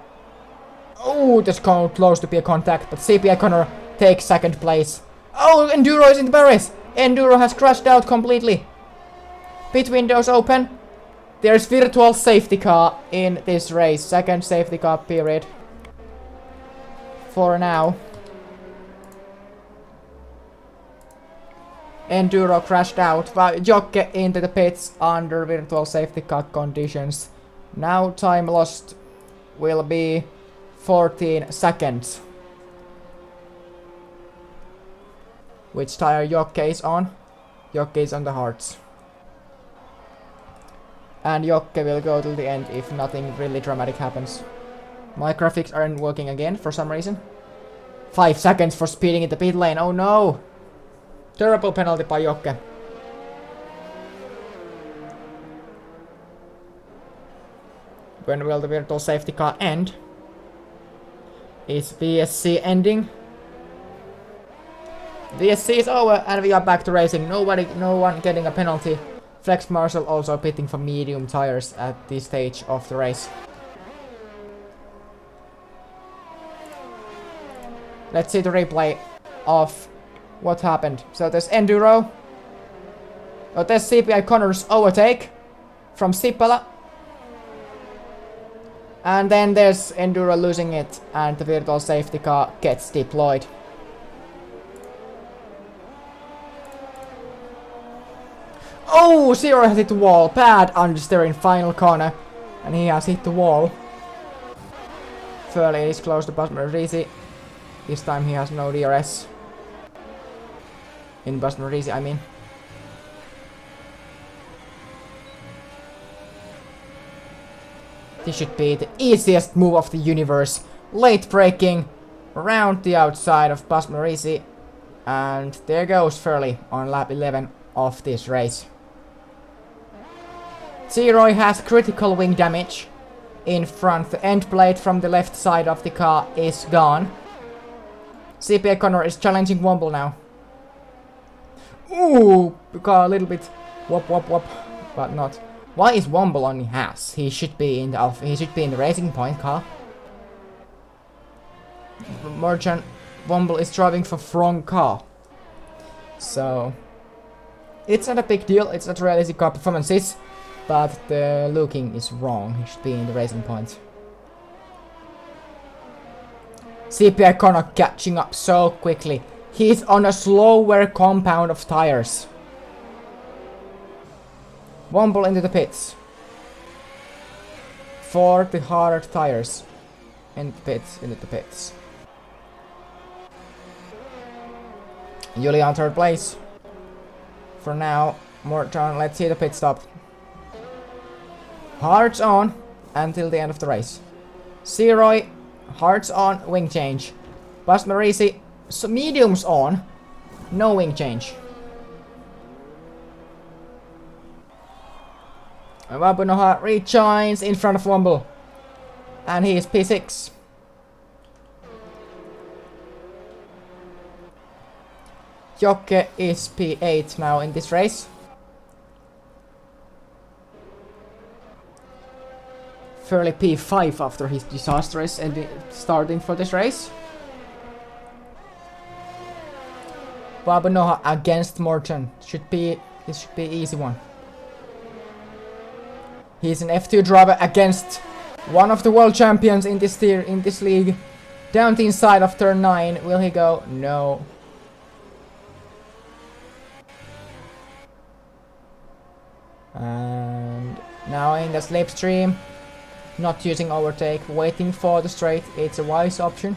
Oh, that's close to be a contact, but CPA Connor takes second place. Oh, Enduro is in the barriers. Enduro has crashed out completely. Pit windows open. There's virtual safety car in this race. Second safety car period. For now. Enduro crashed out. Jokke into the pits under virtual safety car conditions. Now time lost will be 14 seconds. Which tire Jokke is on? Jokke is on the hards. And Jokke will go till the end if nothing really dramatic happens. My graphics aren't working again for some reason. 5 seconds for speeding in the pit lane. Oh no! Terrible penalty by Jokke. When will the virtual safety car end? Is VSC ending? VSC is over and we are back to racing. No one getting a penalty. Flex Marshall also pitting for medium tires at this stage of the race. Let's see the replay of what happened. So there's Enduro. Oh, there's CPI Connor's overtake from Sippala. And then there's Enduro losing it and the virtual safety car gets deployed. Oh, Zero has hit the wall. Bad understeer in final corner. And he has hit the wall. Fairly is close to Basmarisi. This time he has no DRS. In Basmarisi, I mean. This should be the easiest move of the universe. Late braking around the outside of Basmarisi. And there goes Furley on lap 11 of this race. Zeroy has critical wing damage in front. The end plate from the left side of the car is gone. CPA Connor is challenging Womble now. Ooh, the car a little bit wop, but not. Why is Womble on Haas? He should be in the Racing Point car. Merchant Womble is driving for wrong car. So it's not a big deal. It's not realistic car performances. But the looking is wrong. He should be in the Racing Point. CPI Connor catching up so quickly. He's on a slower compound of tires. Womble into the pits. For the hard tires. Into the pits. Julian third place. For now, Morton, let's see the pit stop. Hards on until the end of the race. Zeroy, hards on, wing change. Basmarisi, so mediums on, no wing change. Wabunoha rejoins in front of Womble. And he is P6. Jokke is P8 now in this race. Fairly P5 after his disastrous starting for this race. Wabunoha against Morton. This should be an easy one. He's an F2 driver against one of the world champions in this league. Down the inside of turn 9. Will he go? No. And now in the slipstream. Not using overtake. Waiting for the straight. It's a wise option.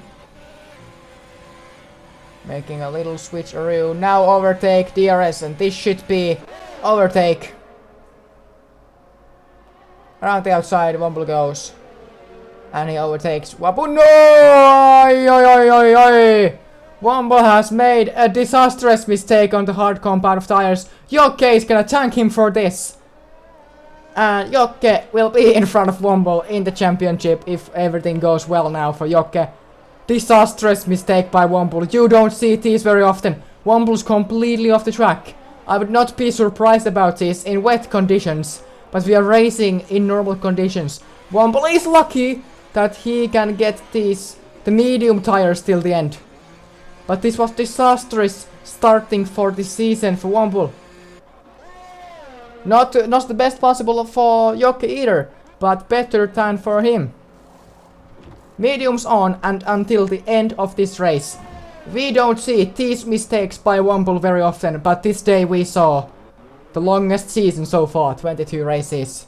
Making a little switcheroo. Now overtake DRS, and this should be overtake. Around the outside, Womble goes. And he overtakes Wabu. No! Oi, oi, oi, oi. Womble has made a disastrous mistake on the hard compound of tires. Jokke is gonna tank him for this. And Jokke will be in front of Womble in the championship if everything goes well now for Jokke. Disastrous mistake by Womble. You don't see these very often. Womble's completely off the track. I would not be surprised about this in wet conditions. But we are racing in normal conditions. Womble is lucky that he can get the medium tires till the end. But this was disastrous starting for this season for Womble. Not the best possible for Jokke either, but better than for him. Mediums on and until the end of this race. We don't see these mistakes by Womble very often, but this day we saw the longest season so far, 22 races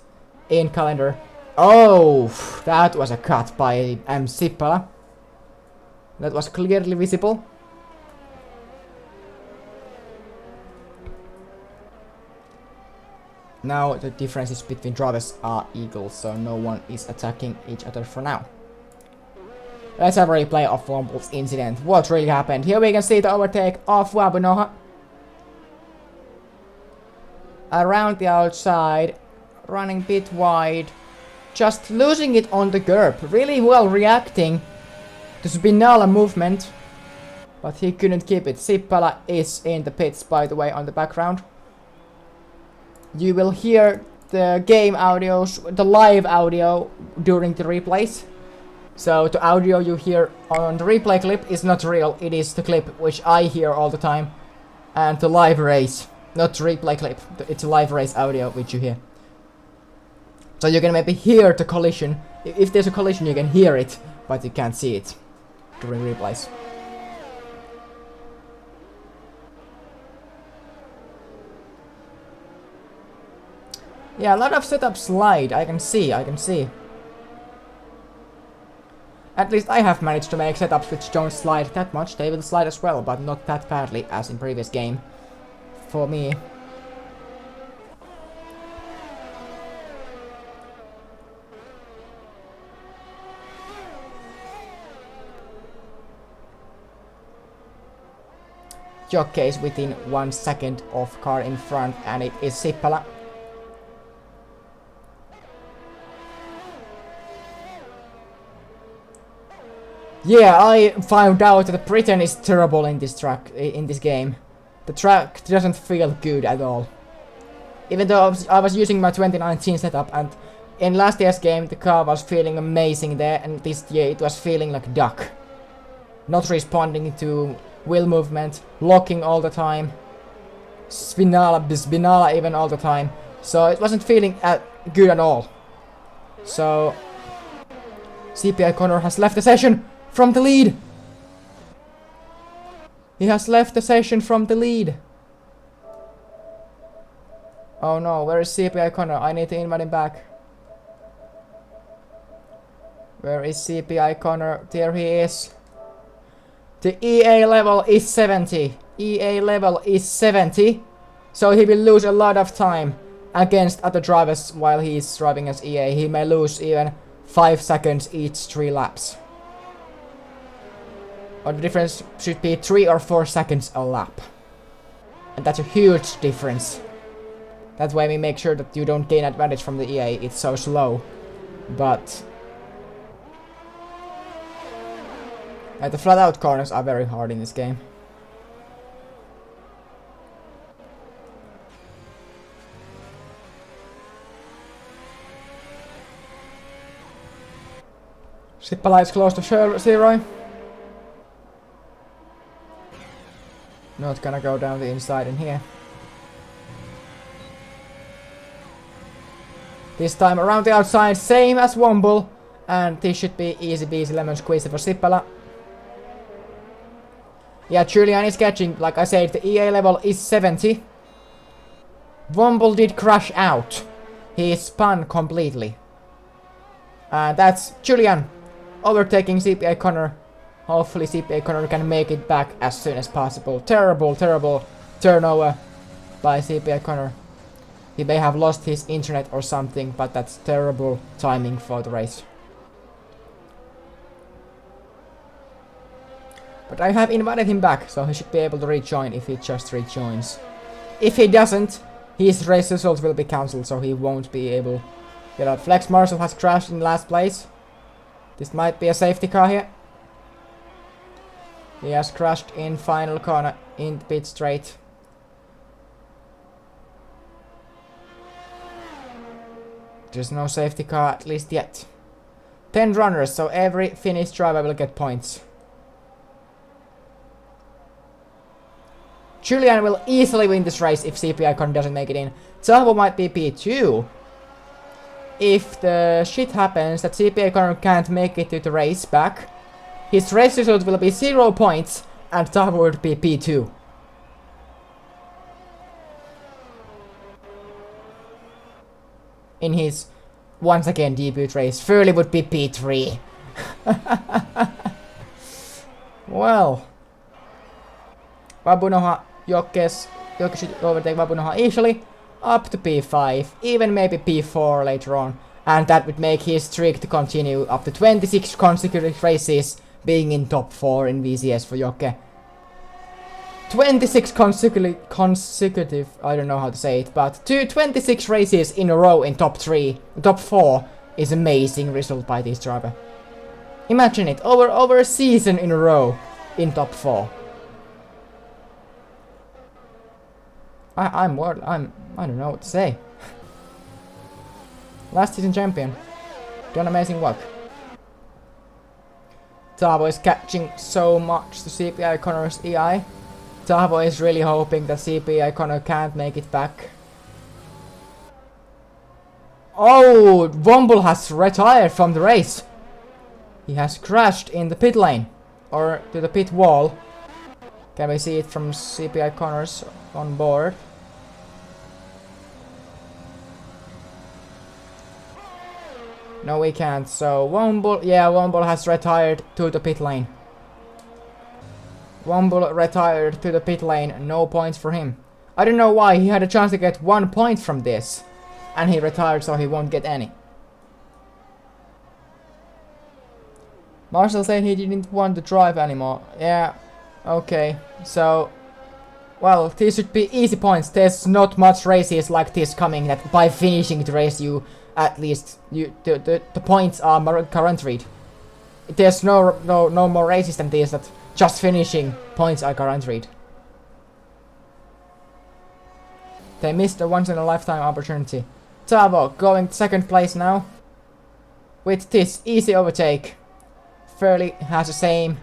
in calendar. Oh, that was a cut by Sippala. That was clearly visible. Now the differences between drivers are equal, so no one is attacking each other for now. Let's have a replay of Womble's incident. What really happened? Here we can see the overtake of Wabunoha. Around the outside, running a bit wide, just losing it on the curb. Really well reacting to Spinala movement, but he couldn't keep it. Sippala is in the pits, by the way, on the background. You will hear the game audios, the live audio during the replays. So the audio you hear on the replay clip is not real, it is the clip which I hear all the time. And the live race, not the replay clip, it's a live race audio which you hear. So you can maybe hear the collision. If there's a collision you can hear it, but you can't see it during replays. Yeah, a lot of setup slide, I can see. At least I have managed to make setups which don't slide that much. They will slide as well, but not that badly as in previous game. For me. Jokke is within 1 second of car in front, and it is Sippala. Yeah, I found out that Britain is terrible in this game. The track doesn't feel good at all. Even though I was using my 2019 setup, and in last year's game the car was feeling amazing there, and this year it was feeling like duck. Not responding to wheel movement, locking all the time, Spinala even all the time. So it wasn't feeling good at all. So CPI Connor has left the session from the lead. He has left the session from the lead. Oh no, where is CPI Connor? I need to invite him back. Where is CPI Connor? There he is. The EA level is 70. EA level is 70. So he will lose a lot of time against other drivers while he is driving as EA. He may lose even 5 seconds each 3 laps. Or the difference should be 3 or 4 seconds a lap. And that's a huge difference. That way we make sure that you don't gain advantage from the EA, it's so slow. But the flat out corners are very hard in this game. Sippala is close to zero. Not gonna go down the inside in here. This time around the outside, same as Womble. And this should be easy peasy lemon squeezy for Sippala. Yeah, Julian is catching. Like I said, the EA level is 70. Womble did crash out. He spun completely. And that's Julian overtaking CPA Connor. Hopefully CPA Connor can make it back as soon as possible. Terrible, terrible turnover by CPA Connor. He may have lost his internet or something, but that's terrible timing for the race. But I have invited him back, so he should be able to rejoin if he just rejoins. If he doesn't, his race result will be cancelled, so he won't be able to get out. Flex Marshall has crashed in last place. This might be a safety car here. He has crashed in final corner in the pit straight. There's no safety car, at least yet. 10 runners, so every Finnish driver will get points. Julian will easily win this race if CPI Con doesn't make it in. Tavo might be P2. If the shit happens that CPI Con can't make it to the race back, his race result will be 0 points and Tavo would be P2. In his once again debut race, Furley would be P3. Well, Babunoha Jokke should overtake Babunoha easily, up to P5, even maybe P4 later on, and that would make his streak to continue up to 26 consecutive races being in top 4 in VCS for Jokke. 26 consecutive, I don't know how to say it, but 26 races in a row in top 4 is amazing result by this driver. Imagine it, over a season in a row in top 4. I don't know what to say. Last season champion. Done amazing work. Tavo is catching so much to CPI Connor's EI. Tavo is really hoping that CPI Connor can't make it back. Oh, Womble has retired from the race. He has crashed in the pit lane. Or to the pit wall. Can we see it from CPI Connor's on board? No, we can't. So Womble has retired to the pit lane. Womble retired to the pit lane. No points for him. I don't know why. He had a chance to get 1 point from this, and he retired, so he won't get any. Marshall said he didn't want to drive anymore. Yeah. Okay. So, well, these should be easy points. There's not much races like this coming that by finishing the race you at least the points are guaranteed. There's no more races than this that just finishing points are guaranteed. They missed a once in a lifetime opportunity. Tavo going to second place now. With this easy overtake. Furley has the same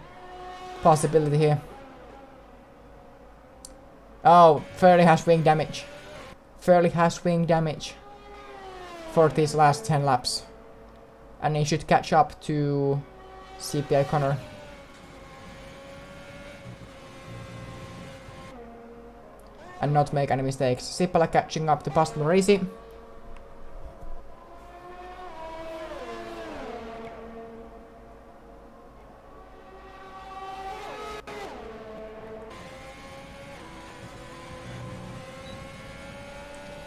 possibility here. Oh, Furley has wing damage. Furley has wing damage for these last 10 laps. And he should catch up to CPI Connor. And not make any mistakes. Sippala catching up to Pastor Marisi.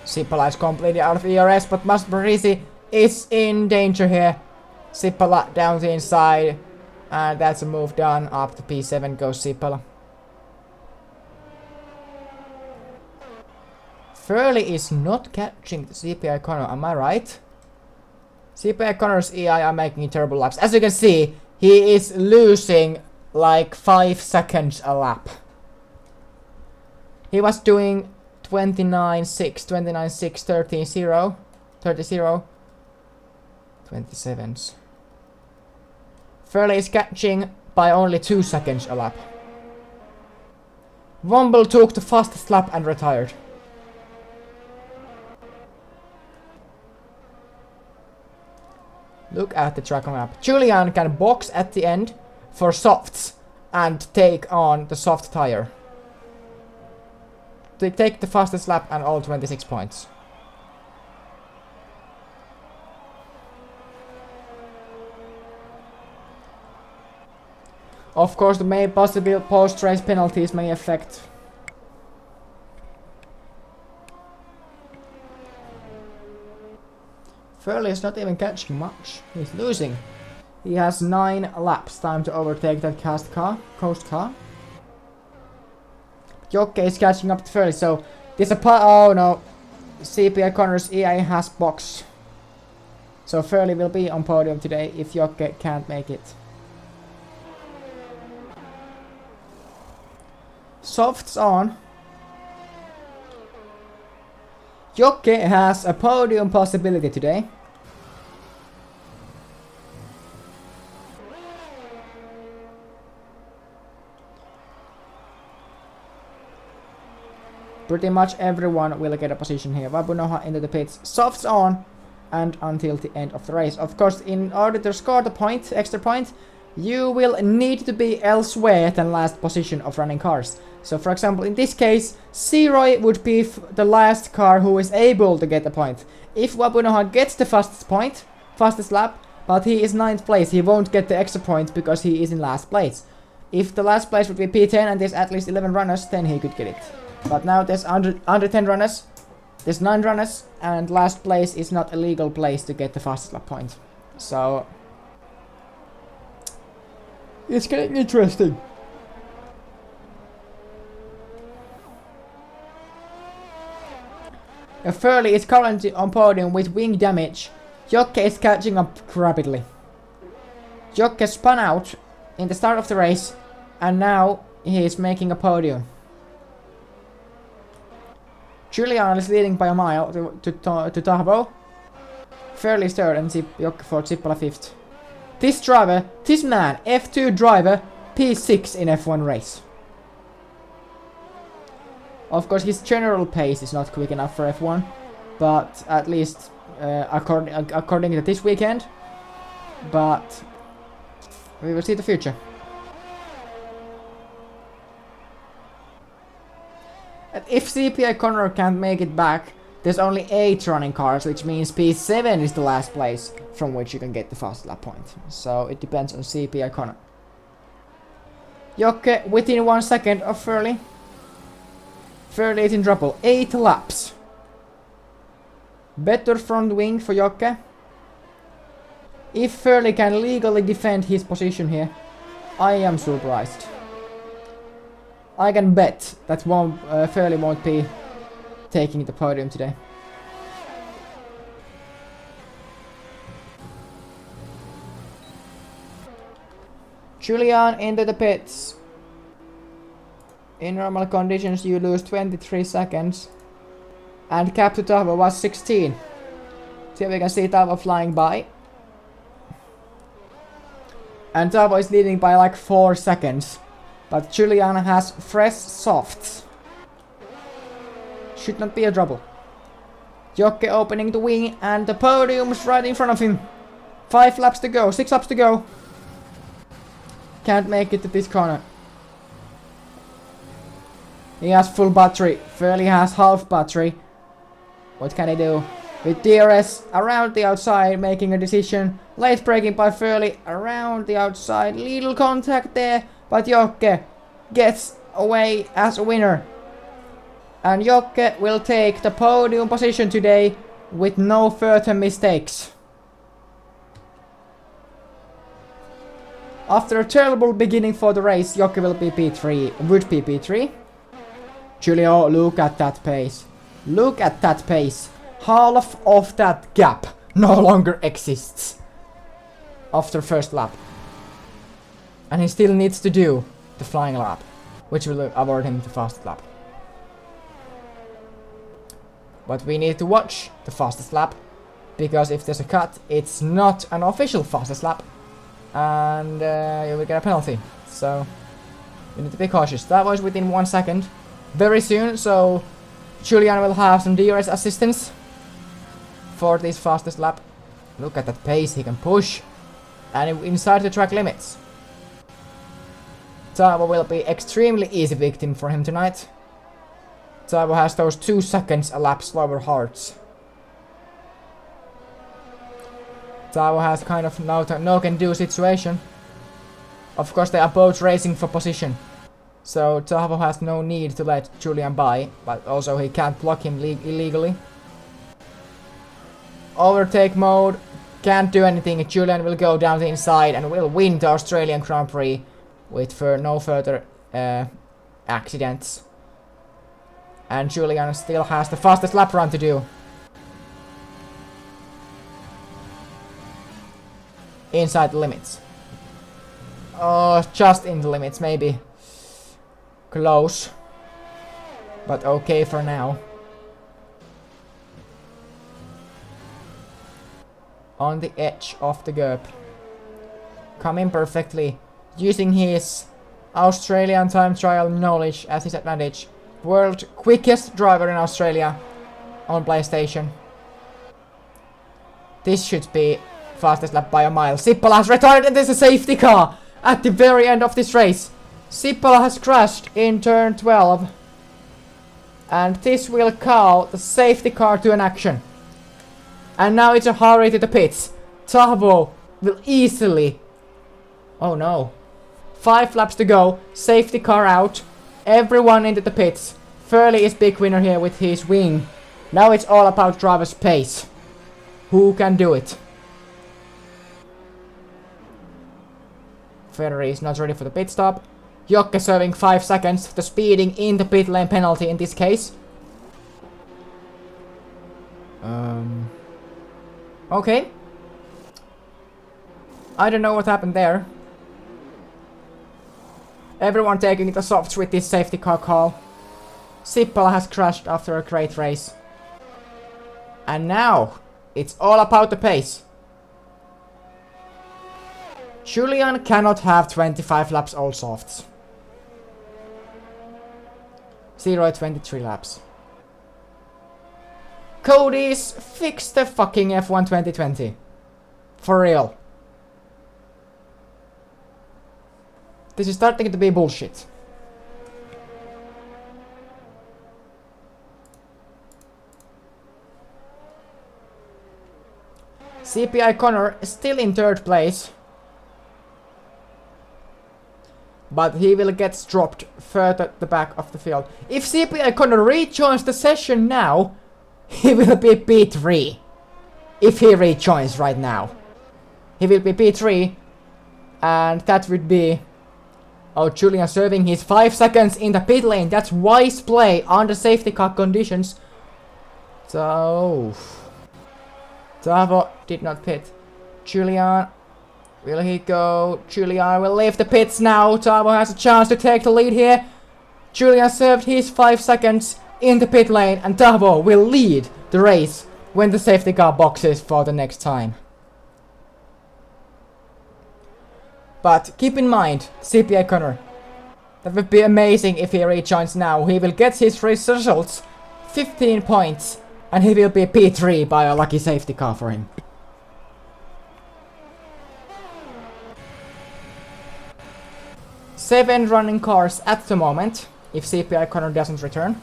Sippala is completely out of ERS, but Masparisi is in danger here. Sippala down the inside, and that's a move done. Up to P7 goes Sippala. Furley is not catching the CPI Connor, am I right? CPI Connor's EI are making terrible laps. As you can see, he is losing like 5 seconds a lap. He was doing 29.6, 29.6, 30.0, 30.0, 27s. Furley is catching by only 2 seconds a lap. Womble took the fastest lap and retired. Look at the track map. Julian can box at the end for softs and take on the soft tire. They take the fastest lap and all 26 points. Of course, the main possible post-race penalties may affect. Furley is not even catching much. He's losing. He has 9 laps. Time to overtake that coast car. Jokke is catching up to Furley, so there's a oh no. CPI Connors EA has box. So Furley will be on podium today if Jokke can't make it. Softs on. Jokke has a podium possibility today. Pretty much everyone will get a position here. Vabunoha into the pits. Softs on and until the end of the race. Of course, in order to score the point, extra point, you will need to be elsewhere than last position of running cars. So for example, in this case, Zeroy would be the last car who is able to get the point. If Wabunoha gets the fastest lap, but he is 9th place, he won't get the extra point because he is in last place. If the last place would be P10 and there's at least 11 runners, then he could get it. But now there's under 10 runners, there's 9 runners, and last place is not a legal place to get the fastest lap point. So it's getting interesting. Furley is currently on podium with wing damage. Jokke is catching up rapidly. Jokke spun out in the start of the race and now he is making a podium. Julian is leading by a mile to Tahbo. Furley is 3rd and Jokke for Sippola 5th. This man, F2 driver, P6 in F1 race. Of course, his general pace is not quick enough for F1, but at least according to this weekend. But we will see the future. And if CPI Connor can't make it back, there's only 8 running cars, which means P7 is the last place from which you can get the fast lap point. So it depends on CPI Connor. Jokke within 1 second of Furley. Furley is in trouble. 8 laps. Better front wing for Jokke. If Furley can legally defend his position here, I am surprised. I can bet that Furley won't be taking the podium today. Julian into the pits. In normal conditions you lose 23 seconds. And cap to Tavo was 16. So we can see Tavo flying by. And Tavo is leading by like 4 seconds. But Julian has fresh softs. Should not be a trouble. Jokke opening the wing and the podium is right in front of him. 5 laps to go, 6 laps to go. Can't make it to this corner. He has full battery. Furley has half battery. What can he do? With DRS around the outside making a decision. Late braking by Furley around the outside. Little contact there. But Jokke gets away as a winner. And Jokke will take the podium position today with no further mistakes. After a terrible beginning for the race, Jokke will be P3, would be P3. Julio, look at that pace. Look at that pace. Half of that gap no longer exists after first lap. And he still needs to do the flying lap, which will award him the fastest lap. But we need to watch the fastest lap, because if there's a cut, it's not an official fastest lap. And you will get a penalty. So you need to be cautious. That was within 1 second. Very soon, so Julian will have some DRS assistance for this fastest lap. Look at that pace he can push. And inside the track limits. Tavo will be extremely easy victim for him tonight. Tavo has those 2 seconds a lap slower hearts. Tavo has kind of no can do situation. Of course they are both racing for position. So Tavo has no need to let Julian by, but also he can't block him illegally. Overtake mode, can't do anything. Julian will go down the inside and will win the Australian Grand Prix with no further accidents. And Julian still has the fastest lap run to do. Inside the limits. Oh, just in the limits, maybe. Close. But okay for now. On the edge of the GURP. Coming perfectly. Using his Australian time trial knowledge as his advantage. World quickest driver in Australia on PlayStation. This should be fastest lap by a mile. Sippola has retired and there's a safety car at the very end of this race. Sippola has crashed in turn 12. And this will call the safety car to an action. And now it's a hurry to the pits. Tavo will easily... Oh no. 5 laps to go. Safety car out. Everyone into the pits. Furley is big winner here with his win. Now it's all about driver's pace. Who can do it? Ferrari is not ready for the pit stop. Jokke serving 5 seconds. The speeding in the pit lane penalty in this case. Okay. I don't know what happened there. Everyone taking it a softs with this safety car call. Sippola has crashed after a great race. And now, it's all about the pace. Julian cannot have 25 laps all softs. 0-23 laps. Cody's fix the fucking F1 2020. For real. This is starting to be bullshit. CPI Connor is still in 3rd place. But he will get dropped further at the back of the field. If CPI Connor rejoins the session now, he will be P3. If he rejoins right now. He will be P3. And that would be... Oh, Julian serving his 5 seconds in the pit lane. That's wise play under safety car conditions. So... Tavo did not pit. Julian... Will he go? Julian will leave the pits now. Tavo has a chance to take the lead here. Julian served his 5 seconds in the pit lane. And Tavo will lead the race when the safety car boxes for the next time. But keep in mind, CPA Connor. That would be amazing if he rejoins now. He will get his race results, 15 points, and he will be P3 by a lucky safety car for him. Seven running cars at the moment, if CPI Connor doesn't return.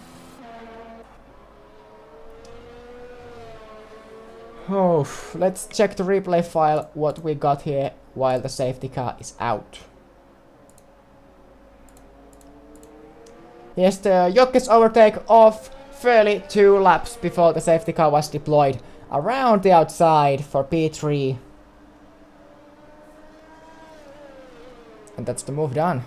Oh, let's check the replay file, what we got here while the safety car is out. Yes, the Jokke's overtake of fairly 2 laps before the safety car was deployed around the outside for P3. And that's the move done.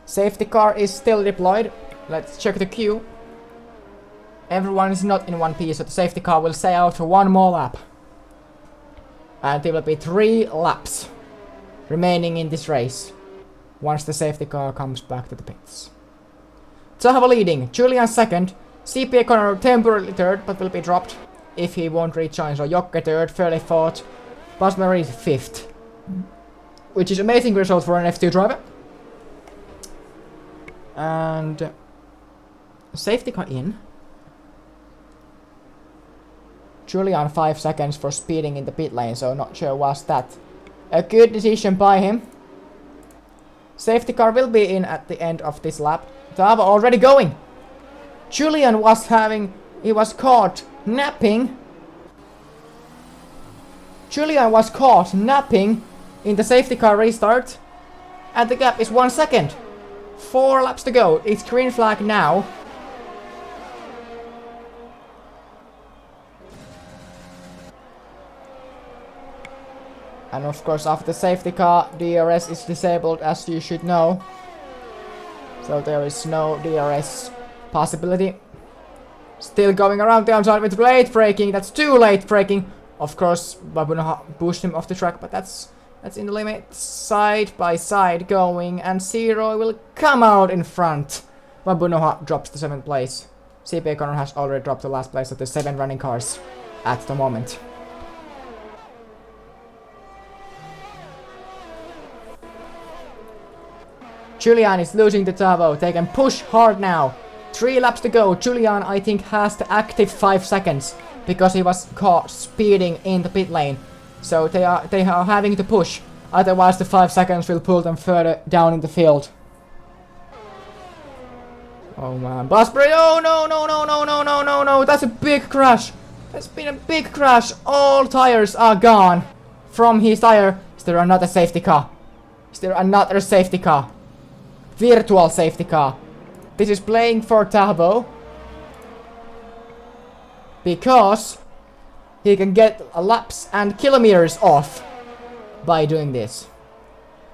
Safety car is still deployed. Let's check the queue. Everyone is not in one piece, so the safety car will stay out for 1 more lap. And there will be 3 laps remaining in this race once the safety car comes back to the pits. Tavo leading, Julian 2nd, CPA Connor temporarily 3rd but will be dropped if he won't rejoin. So Jokke 3rd, Fairley 4th, Basmari 5th. Which is amazing result for an F2 driver. And safety car in. Julian 5 seconds for speeding in the pit lane, so not sure was that a good decision by him. Safety car will be in at the end of this lap. Tava already going. Julian was caught napping. Julian was caught napping in the safety car restart. And the gap is 1 second. 4 laps to go. It's green flag now. And of course after the safety car, DRS is disabled as you should know. So there is no DRS possibility. Still going around the outside with late braking. That's too late braking. Of course, Babunoha pushed him off the track, but that's in the limit. Side by side going, and Zero will come out in front. Babunoha drops the 7th place. CPA Connor has already dropped the last place of the 7 running cars at the moment. Julian is losing the Tavo. They can push hard now. 3 laps to go. Julian, I think, has the active 5 seconds because he was caught speeding in the pit lane. So they are having to push. Otherwise, the 5 seconds will pull them further down in the field. Oh man, Busbury! Oh no, no, no, no, no, no, no, no! That's a big crash. That's been a big crash. All tires are gone from his tire. Is there another safety car? Is there another safety car? Virtual safety car. This is playing for Tavo because he can get laps and kilometers off by doing this.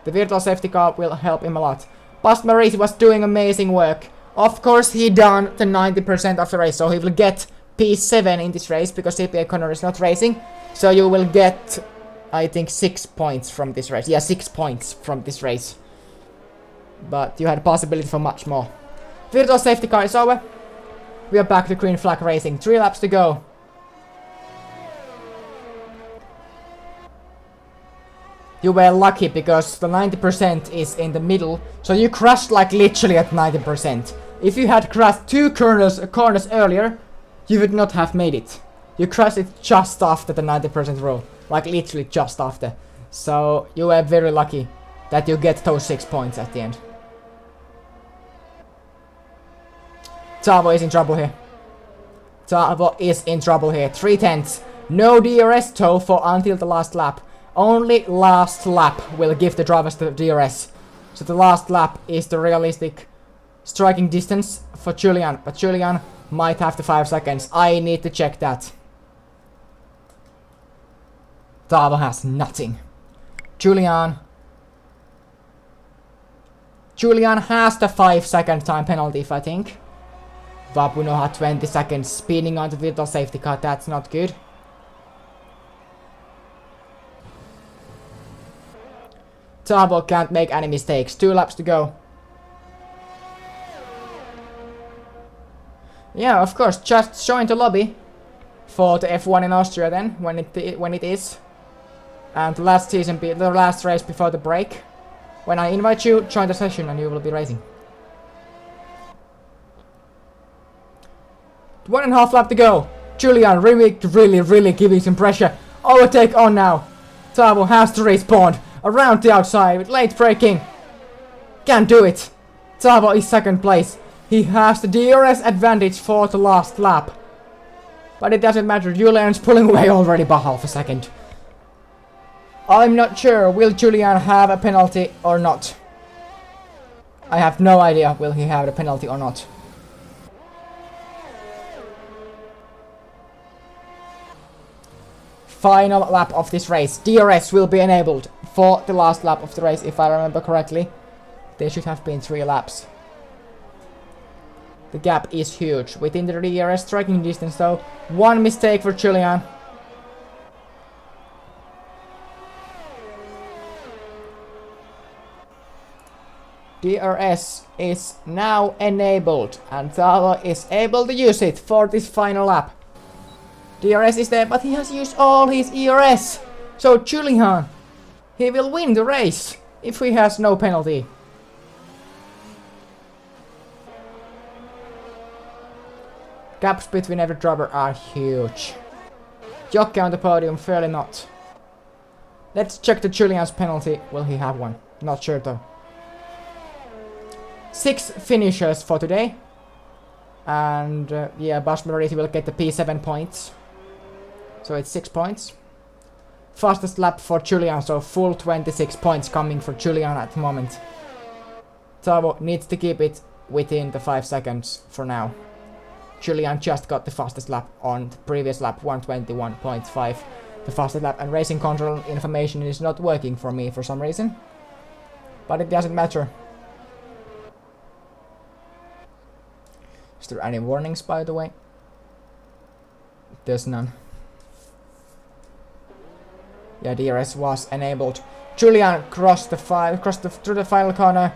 The virtual safety car will help him a lot. Past Maurice was doing amazing work. Of course he done the 90% of the race, so he will get P7 in this race because CPA Connor is not racing. So you will get, I think, 6 points from this race. Yeah, 6 points from this race. But you had a possibility for much more. Virtual safety car is over. We are back to green flag racing. 3 laps to go. You were lucky because the 90% is in the middle. So you crashed like literally at 90%. If you had crashed 2 corners earlier, you would not have made it. You crashed it just after the 90% rule. Like literally just after. So you were very lucky that you get those 6 points at the end. Tavo is in trouble here. Tavo is in trouble here. 3/10. No DRS tow for until the last lap. Only last lap will give the drivers the DRS. So the last lap is the realistic striking distance for Julian. But Julian might have the 5 seconds. I need to check that. Tavo has nothing. Julian has the 5-second time penalty, if I think. Babunoha 20 seconds speeding on the virtual safety car. That's not good. Tavo can't make any mistakes. 2 laps to go. Yeah, of course. Just join the lobby for the F1 in Austria then, when it is. And the last race before the break. When I invite you, join the session and you will be racing. 1.5 lap to go. Julian really giving some pressure. Overtake on now. Tavo has to respawn around the outside with late braking. Can't do it. Tavo is 2nd place. He has the DRS advantage for the last lap. But it doesn't matter. Julian's pulling away already by half a second. I'm not sure. Will Julian have a penalty or not? I have no idea. Will he have a penalty or not? Final lap of this race. DRS will be enabled for the last lap of the race, if I remember correctly. There should have been 3 laps. The gap is huge. Within the DRS striking distance though. 1 mistake for Julian. DRS is now enabled and Tavo is able to use it for this final lap. DRS is there, but he has used all his ERS. So Julian, he will win the race if he has no penalty. Gaps between every driver are huge. Jockey on the podium, fairly not. Let's check the Julian's penalty. Will he have one? Not sure though. 6 finishers for today. And yeah, Basmariti will get the P7 points. So it's 6 points. Fastest lap for Julian, so full 26 points coming for Julian at the moment. Tavo needs to keep it within the 5 seconds for now. Julian just got the fastest lap on the previous lap, 121.5. The fastest lap, and racing control information is not working for me for some reason. But it doesn't matter. Is there any warnings, by the way? There's none. Yeah, DRS was enabled. Julian crossed through the final corner.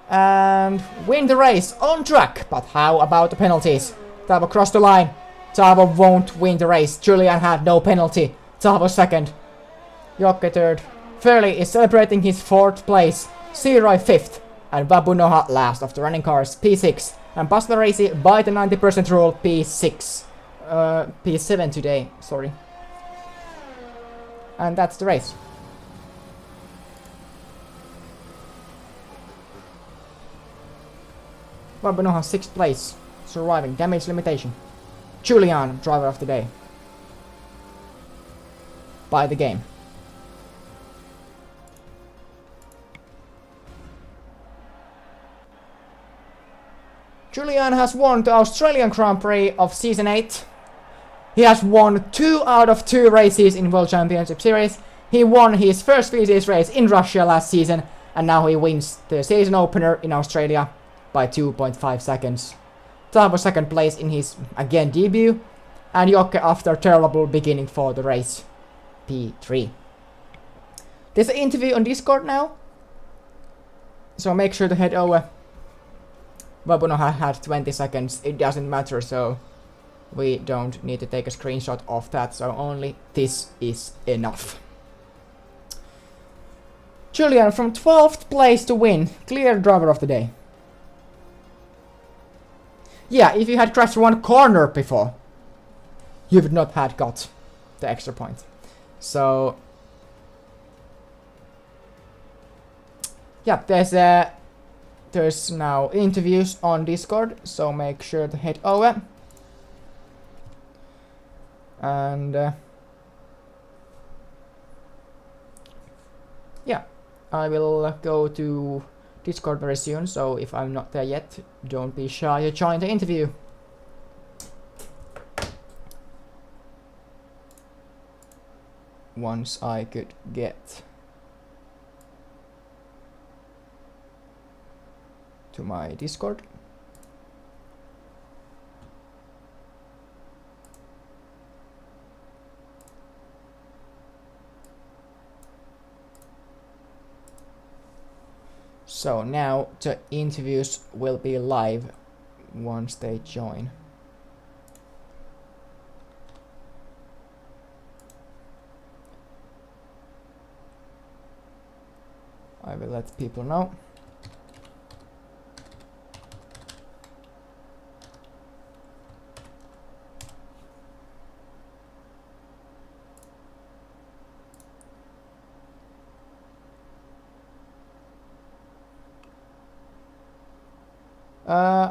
And win the race on track. But how about the penalties? Tavo crossed the line. Tavo won't win the race. Julian had no penalty. Tavo second. Jokke third. Fairley is celebrating his 4th place. Seroy 5th. And Babu Noha last of the running cars, P6. And Baslarisi by the 90% rule, P6. P7 today, sorry. And that's the race. Babu Noha 6th place. Surviving damage limitation. Julian, driver of the day. By the game. Julian has won the Australian Grand Prix of Season 8. He has won 2 out of 2 races in World Championship Series. He won his first VCS race in Russia last season, and now he wins the season opener in Australia by 2.5 seconds. Tavo second place in his, again, debut, and Jokke after terrible beginning for the race, P3. There's an interview on Discord now, so make sure to head over. Babu Noha had 20 seconds, it doesn't matter, so we don't need to take a screenshot of that, so only this is enough. Julian from 12th place to win, clear driver of the day. Yeah, if you had crashed one corner before, you would not have got the extra point. So yeah, there's now interviews on Discord, so make sure to head over. And yeah, I will go to Discord very soon, so if I'm not there yet, don't be shy to join the interview. Once I could get to my Discord. So now the interviews will be live once they join. I will let people know.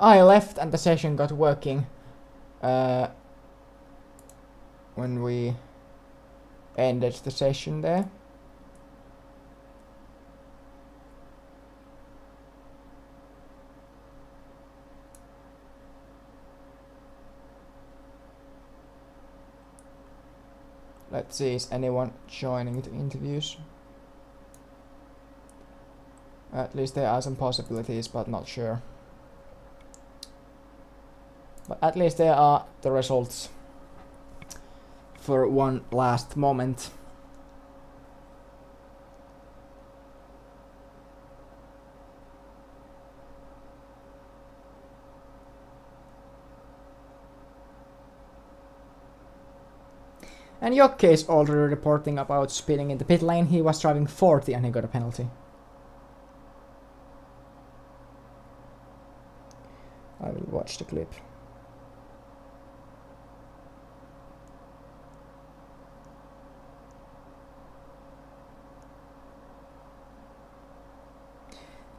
I left and the session got working when we ended the session there. Let's see, is anyone joining the interviews? At least there are some possibilities, but not sure. But at least there are the results for one last moment. And Jokke is already reporting about speeding in the pit lane. He was driving 40 and he got a penalty. I will watch the clip.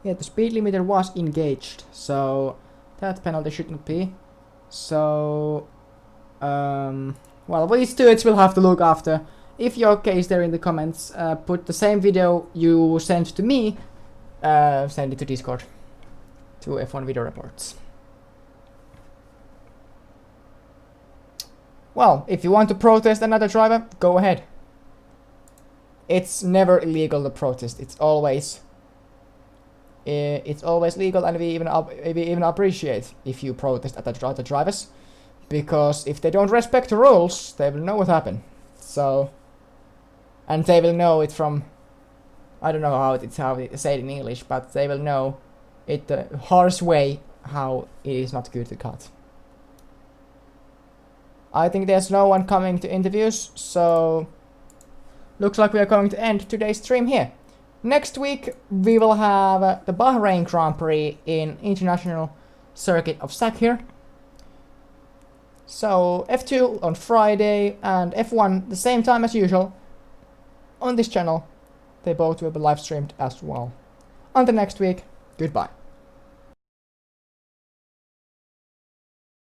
Yeah, the speed limiter was engaged, so that penalty shouldn't be. So, well, these two we'll have to look after. If you're okay there in the comments, put the same video you sent to me, send it to Discord, to F1 Video Reports. Well, if you want to protest another driver, go ahead. It's never illegal to protest. It's always legal, and we even appreciate if you protest at the other drivers, because if they don't respect the rules, they will know what happened. So, and they will know it from, I don't know how they say it in English, but they will know it the harsh way how it is not good to cut. I think there's no one coming to interviews, so looks like we are going to end today's stream here. Next week we will have the Bahrain Grand Prix in International Circuit of Sakhir. So F2 on Friday and F1 the same time as usual on this channel. They both will be live streamed as well. Until next week, goodbye.